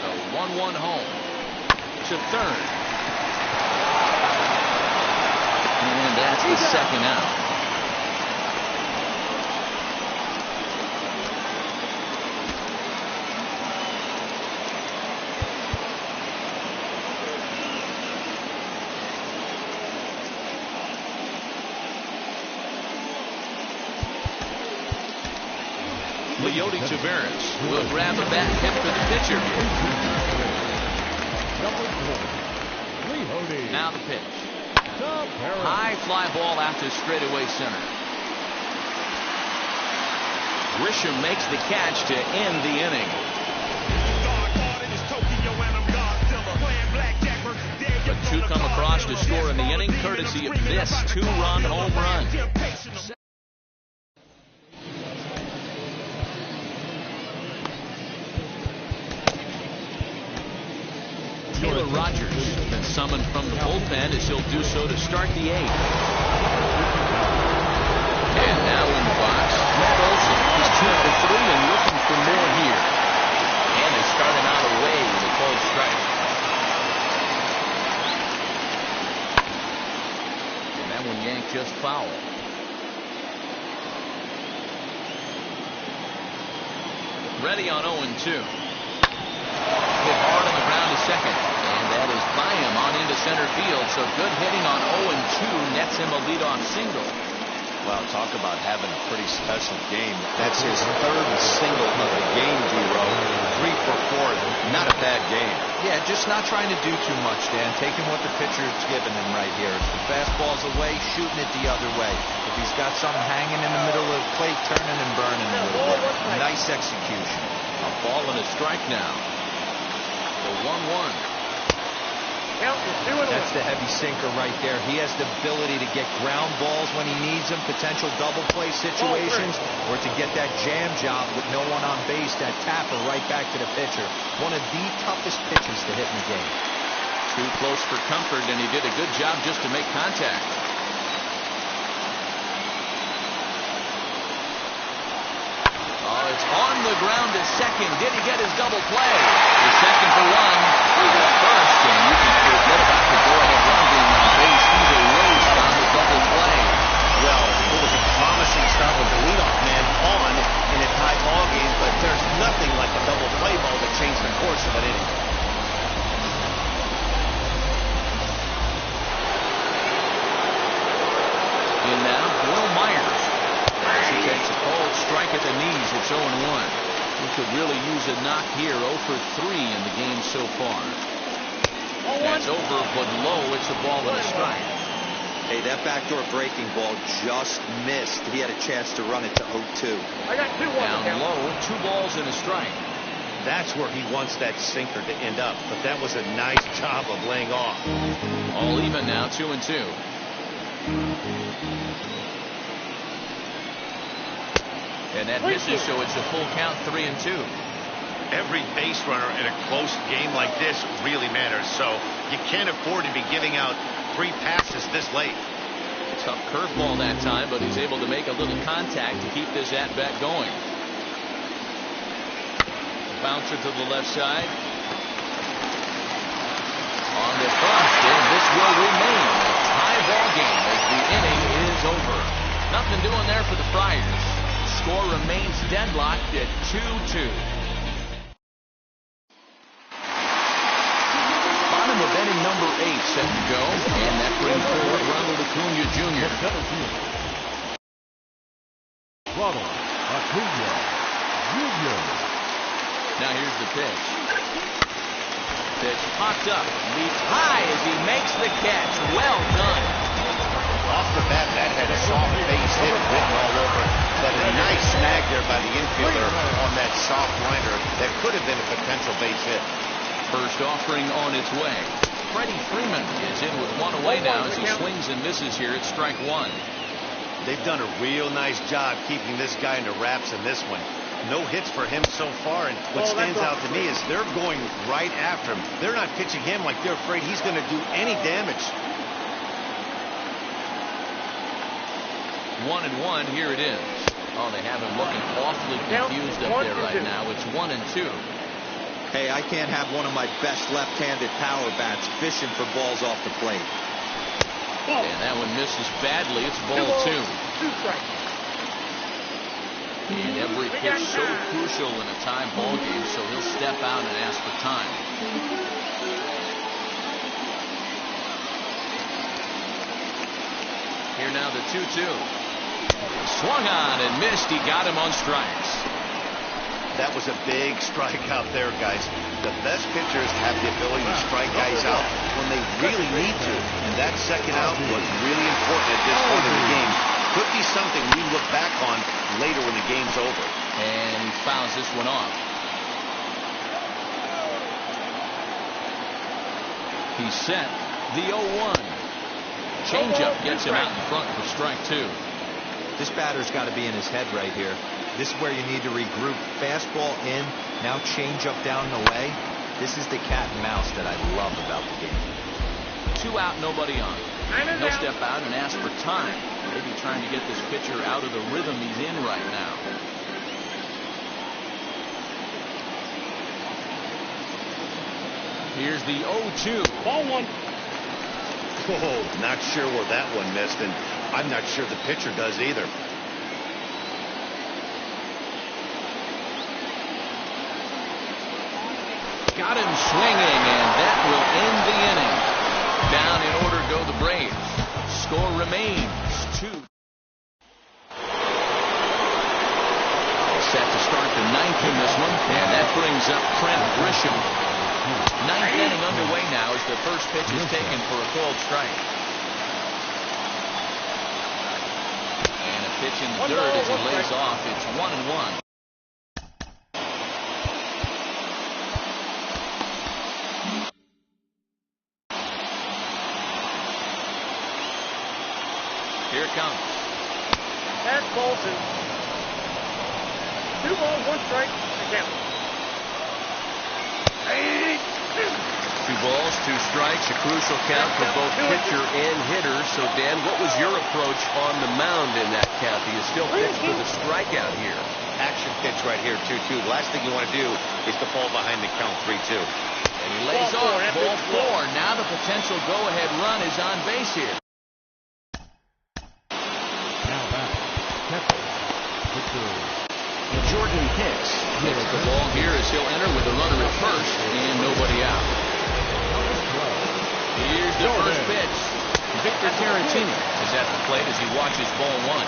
Speaker 1: The 1-1 home to third. And that's the second out. Leody Taveras will grab the bat kept for the pitcher. Now the pitch. High fly ball out to straightaway center. Grisham makes the catch to end the inning. But 2 come across to score in the inning, courtesy of this 2-run home run. Taylor Rogers has been summoned from the bullpen as he'll do so to start the 8th. And now in the box, Matt Olson. He's 2 for 3 and looking for more here. And they started out away with a cold strike. And that one yanked just foul. Ready on 0-2. Hit hard on the ground to second, and that is by him on into center field. So good hitting on 0-2 nets him a leadoff single.
Speaker 3: Well, talk about having a pretty special game. That's his 3rd single of the game, D-Row. 3 for 4. Not a bad game.
Speaker 2: Yeah, just not trying to do too much, Dan. Taking what the pitcher's giving him right here. If the fastball's away, shooting it the other way. If he's got something hanging in the middle of the plate, turning and burning a little bit. Nice execution.
Speaker 1: A ball and a strike now. The 1-1.
Speaker 2: That's the heavy sinker right there. He has the ability to get ground balls when he needs them, potential double play situations, or to get that jam job with no one on base, that tapper right back to the pitcher. One of the toughest pitches to hit in the game.
Speaker 1: Too close for comfort, and he did a good job just to make contact. Oh, it's on the ground to second. Did he get his double play? The second for 1. He's at first, and you can forget about the go-ahead run being on base. He's erased on the double play.
Speaker 3: Well, it was a promising start with the leadoff man on in a tie ball game, but there's nothing like a double play ball that changed the course of an inning.
Speaker 1: 0-1. He could really use a knock here. 0 for 3 in the game so far. That's over, but low. It's a ball and a strike.
Speaker 2: Hey, that backdoor breaking ball just missed. He had a chance to run it to 0-2.
Speaker 1: Down low, 2 balls and a strike.
Speaker 3: That's where he wants that sinker to end up, but that was a nice job of laying off.
Speaker 1: All even now, 2-2. And that misses, so it's a full count, 3-2.
Speaker 3: Every base runner in a close game like this really matters, so you can't afford to be giving out free passes this late.
Speaker 1: Tough curveball that time, but he's able to make a little contact to keep this at-bat going. Bouncer to the left side. On the front, and this will remain a tie ball game as the inning is over. Nothing doing there for the Friars. Score remains deadlocked at 2-2. Bottom of inning number 8 set to go, and that brings forward Ronald Acuna Jr.
Speaker 4: Ronald Acuna Jr.
Speaker 1: Now here's the pitch. Pitch popped up, leaps high as he makes the catch. Well done.
Speaker 3: Off the bat, that had a soft base hit written all over it, but a nice snag there by the infielder on that soft liner that could have been a potential base hit.
Speaker 1: First offering on its way. Freddie Freeman is in with 1 away now as he swings and misses here at strike 1.
Speaker 3: They've done a real nice job keeping this guy into wraps in this one. No hits for him so far, and what stands out to me is they're going right after him. They're not pitching him like they're afraid he's going to do any damage.
Speaker 1: 1-1, here it is. Oh, they have him looking awfully confused up there right now. It's 1-2.
Speaker 2: Hey, I can't have one of my best left-handed power bats fishing for balls off the plate.
Speaker 1: And that one misses badly. It's ball 2. And every pitch so crucial in a tie ball game, so he'll step out and ask for time. Here now the 2-2. Swung on and missed. He got him on strikes.
Speaker 3: That was a big strike out there, guys. The best pitchers have the ability to strike guys out when they really need to, and that second out was really important at this point in the game. Could be something we look back on later when the game's over.
Speaker 1: And he fouls this one off. He's set the 0-1. Changeup gets him out in front for strike 2.
Speaker 2: This batter's got to be in his head right here. This is where you need to regroup. Fastball in, now change up down the way. This is the cat and mouse that I love about the game.
Speaker 1: 2 out, nobody on. He'll step out and ask for time. Maybe trying to get this pitcher out of the rhythm he's in right now. Here's the 0-2.
Speaker 3: Ball 1. Oh, not sure where that one missed, and I'm not sure the pitcher does either.
Speaker 1: Got him swinging, and that will end the inning. Down in order go the Braves. Score remains 2. Set to start the 9th in this one, and that brings up Trent Grisham. 9th inning underway now as the first pitch is taken for a called strike. And a pitch in the dirt as he lays off. It's 1-1. Here it comes.
Speaker 7: That's ball 2. 2 balls, 1 strike. Again.
Speaker 1: 2 balls, 2 strikes, a crucial count for both pitcher and hitter. So, Dan, what was your approach on the mound in that count? Do you still pitch for the strikeout here?
Speaker 3: Action pitch right here, 2-2. The last thing you want to do is to fall behind the count 3-2.
Speaker 1: And he lays off ball 4. Now the potential go-ahead run is on base here. Jordan Hicks hits the ball here as he'll enter with a runner at first and nobody out. Here's the first pitch. Victor Caratini is at the plate as he watches ball 1.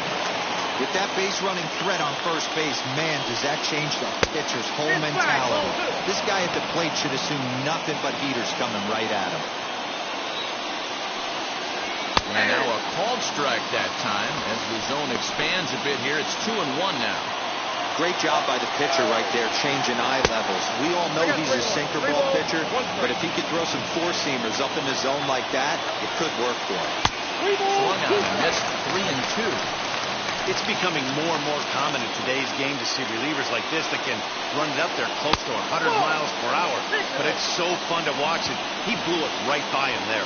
Speaker 2: With that base running threat on first base, man, does that change the pitcher's whole mentality. This guy at the plate should assume nothing but heaters coming right at him.
Speaker 1: And now a called strike that time as the zone expands a bit here. It's 2-1 now.
Speaker 2: Great job by the pitcher right there, changing eye levels. We all know he's a sinker ball pitcher, but if he could throw some four-seamers up in the zone like that, it could work for him.
Speaker 1: Swung on and missed. 3-2.
Speaker 3: It's becoming more and more common in today's game to see relievers like this that can run it up there close to 100 miles per hour. But it's so fun to watch it. He blew it right by him there.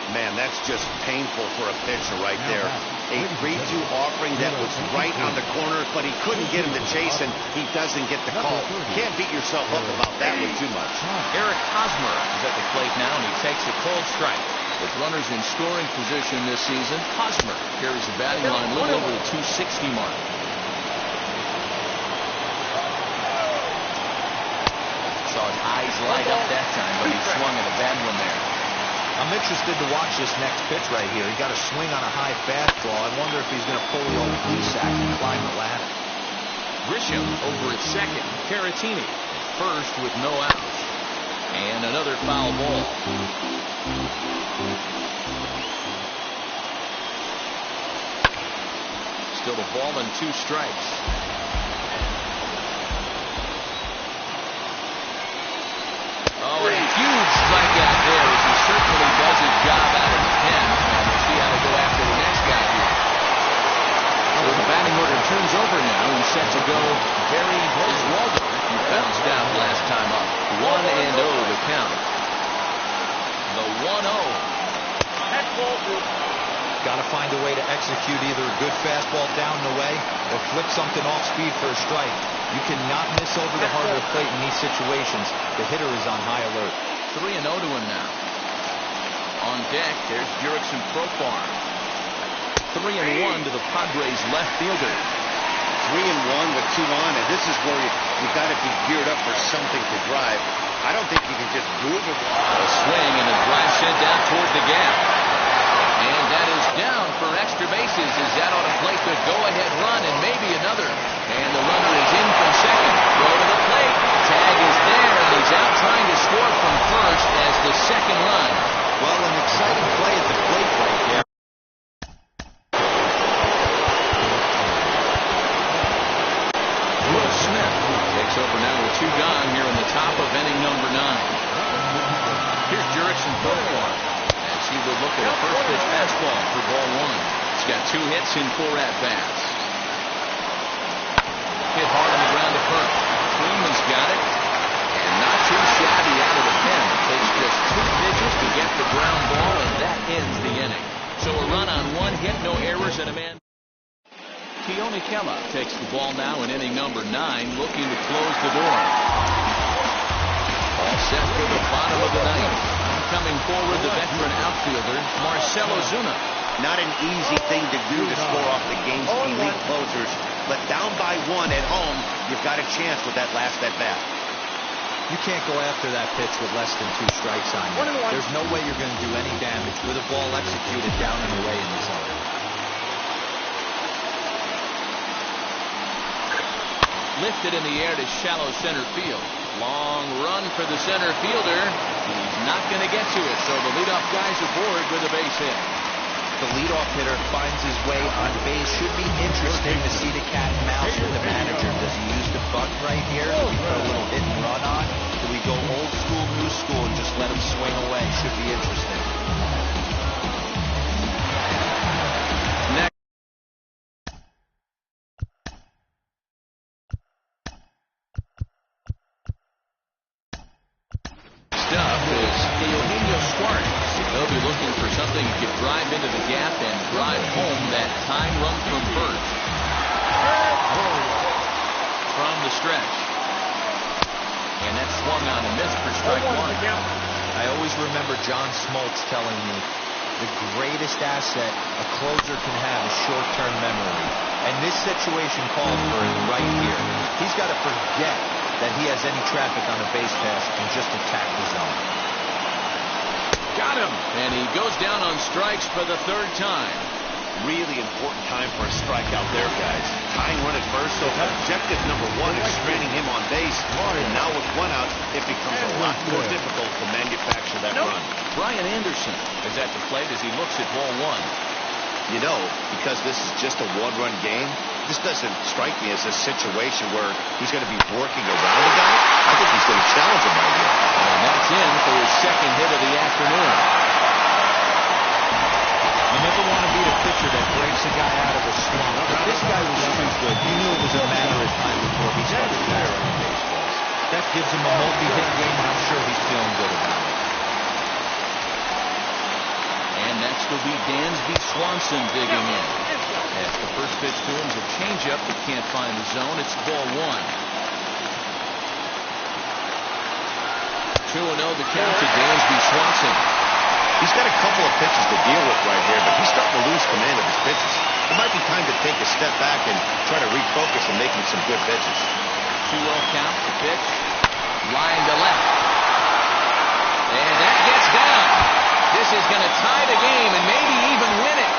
Speaker 3: Man, that's just painful for a pitcher right there. A 3-2 offering that was right on the corner, but he couldn't get him to chase, and he doesn't get the call. Can't beat yourself up about that one too much.
Speaker 1: Eric Hosmer is at the plate now, and he takes a cold strike. With runners in scoring position this season, Hosmer carries a batting line a little over the 260 mark. Saw his eyes light up that time, but he swung at a bad one there.
Speaker 2: I'm interested to watch this next pitch right here. He got a swing on a high fastball. I wonder if he's going to pull the old blue sack and climb the ladder.
Speaker 1: Grisham over at second. Caratini first with no outs. And another foul ball. Still a ball and 2 strikes. Oh, a huge strikeout there as he certainly does his job out of the pen. And we'll see how to go after the next guy here. So the batting order turns over now. He's set to go Barry Oswaldo. He bounced out last time up. 1-0 the count. The 1-0.
Speaker 2: Got to find a way to execute either a good fastball down and away or flip something off speed for a strike. You cannot miss over the heart of the plate in these situations. The hitter is on high alert.
Speaker 1: 3-0 to him now. On deck, there's Jurickson Profar. 3-1 to the Padres left fielder.
Speaker 3: 3-1 with 2 on, and this is where you got to be geared up for something to drive. I don't think you can just move it.
Speaker 1: A swing and a drive sent down toward the gap. And that is down for extra bases as that ought to place a go-ahead run and maybe another. And the runner is in from second. Throw to the plate. Tag is there, and he's out trying to score from first as the second run.
Speaker 2: Well, an exciting play at the plate right there.
Speaker 1: Will Smith takes over now with 2 gone here in the top of inning number 9. Here's Jurickson Profar. He would look at a first pitch fastball for ball 1. He's got 2 hits in 4 at-bats. Hit hard on the ground to first. Freeman's got it. And not too shabby out of the pen. Takes just 2 pitches to get the ground ball, and that ends the inning. So a run on 1 hit, no errors, and a man. Keone Kela takes the ball now in inning number 9, looking to close the door. All set for the bottom of the 9th. Coming forward, the veteran outfielder, Marcell Ozuna.
Speaker 3: Not an easy thing to do to score off the game's elite closers, but down by 1 at home, you've got a chance with that last at-bat.
Speaker 2: You can't go after that pitch with less than 2 strikes on you. There's no way you're going to do any damage with a ball executed down and away in the zone.
Speaker 1: Lifted in the air to shallow center field. Long run for the center fielder. He's not going to get to it, so the leadoff guy's aboard with a base hit.
Speaker 2: The leadoff hitter finds his way on base. Should be interesting to see the cat and mouse with the manager. Does he use the bunt right here? Do we put a little hit and run on? Do we go old school, new school, and just let him swing away? Should be interesting.
Speaker 1: Next up is Eugenio Suarez. They'll be looking for something that could drive into the gap and drive home that tying run from first. From the stretch. And that swung on and missed for strike 1.
Speaker 2: I always remember John Smoltz telling me the greatest asset a closer can have is short-term memory. And this situation calls for it right here. He's got to forget that he has any traffic on a base pass and just attack the zone.
Speaker 1: Got him. And he goes down on strikes for the 3rd time.
Speaker 3: Really important time for a strikeout there, guys. Tying run at first, so objective number one is stranding him on base. And now with one out, it becomes a lot more difficult to manufacture that run.
Speaker 1: Brian Anderson is at the plate as he looks at ball one.
Speaker 3: You know, because this is just a one-run game, this doesn't strike me as a situation where he's going to be working around a guy. I think he's going to challenge him right here.
Speaker 1: And that's in for his second hit of the afternoon.
Speaker 2: You never want to be the pitcher that breaks a guy out of a slump. But this guy was too good. You knew it was a matter of time before he started firing baseballs. That gives him a multi-hit game, and I'm sure he's feeling good about it.
Speaker 1: And next will be Dansby Swanson digging in. As the first pitch to him is a changeup that can't find the zone. It's ball one. 2-0 the count to Dansby Swanson.
Speaker 3: He's got a couple of pitches to deal with right here, but he's starting to lose command of his pitches. It might be time to take a step back and try to refocus on making some good pitches.
Speaker 1: 2-0 count, the pitch. Line to left. And that gets down. This is going to tie the game and maybe even win it.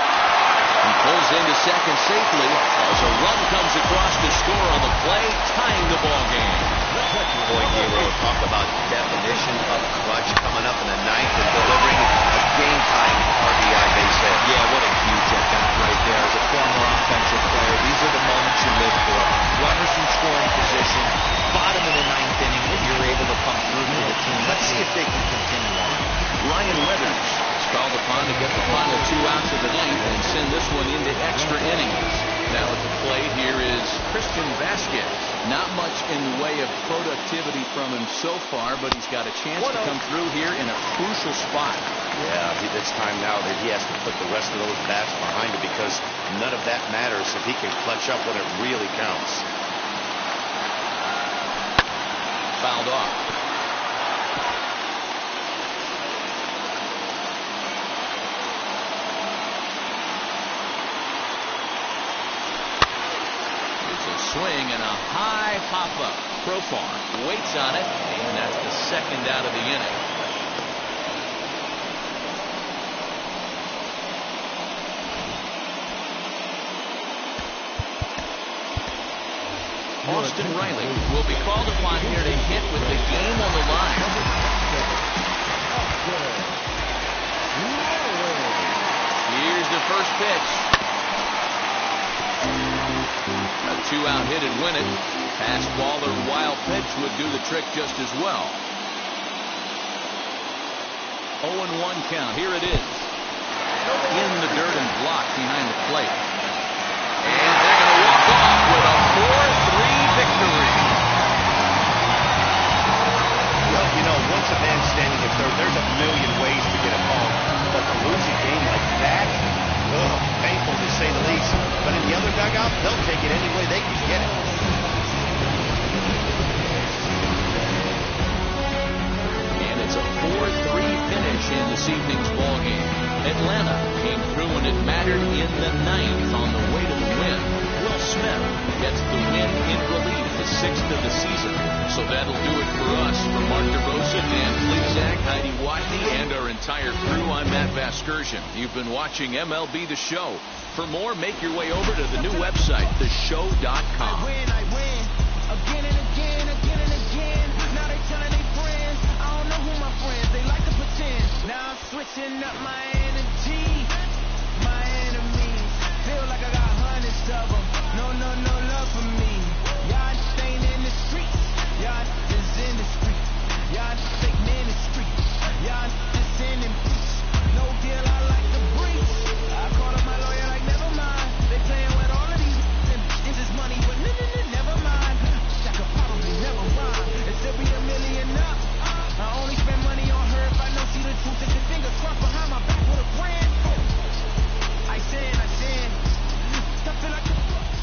Speaker 1: He pulls into second safely as a run comes across to score on the play, tying the ball game.
Speaker 3: Boy, Gabriel, talk about definition of clutch coming up in the ninth and delivering a game-tying RBI base hit.
Speaker 2: Yeah, what a huge at-bat right there. As a former offensive player, these are the moments you live for. Runners in scoring position, bottom of the ninth inning, and you're able to come through for the team. Let's see if they can continue on.
Speaker 1: Ryan Weathers is called upon to get the final 2 outs of the ninth and send this one into extra innings. Now at the plate here is Christian Vasquez. Not much in the way of productivity from him so far, but he's got a chance to come through here in a crucial spot.
Speaker 3: Yeah, it's time now that he has to put the rest of those bats behind him because none of that matters if he can clutch up when it really counts.
Speaker 1: Fouled off. Swing and a high pop-up. Profar waits on it, and that's the second out of the inning. Austin Riley will be called upon here to hit with the game on the line. Here's the first pitch. A 2-out hit and win it. Fastball or wild pitch would do the trick just as well. 0-1 count. Here it is. In the dirt and blocked behind the plate. And they're going to walk off with a 4-3 victory.
Speaker 3: Well, you know, once a man's standing at third, there's a million ways to get him home. But to lose a game like that, painful to say the least. But in the other dugout, they'll take it any way they can get it.
Speaker 1: And it's a 4-3 finish in this evening's ballgame. Atlanta came through when it mattered in the ninth on the way to the win. Will Smith gets the win in relief, his 6th of the season. So that'll do it for us. For Mark DeRosa, Dan Plesac, Heidi Watney, and our entire crew, I'm Matt Vasgersian. You've been watching MLB The Show. For more, make your way over to the new website, theshow.com.
Speaker 8: I win. Again and again, again and again. Now they telling their friends. I don't know who my friends. They like to pretend. Now I'm switching up my energy. My enemies feel like I got hundreds of them. No love for me. Y'all staying in the streets. Y'all is in the streets. Y'all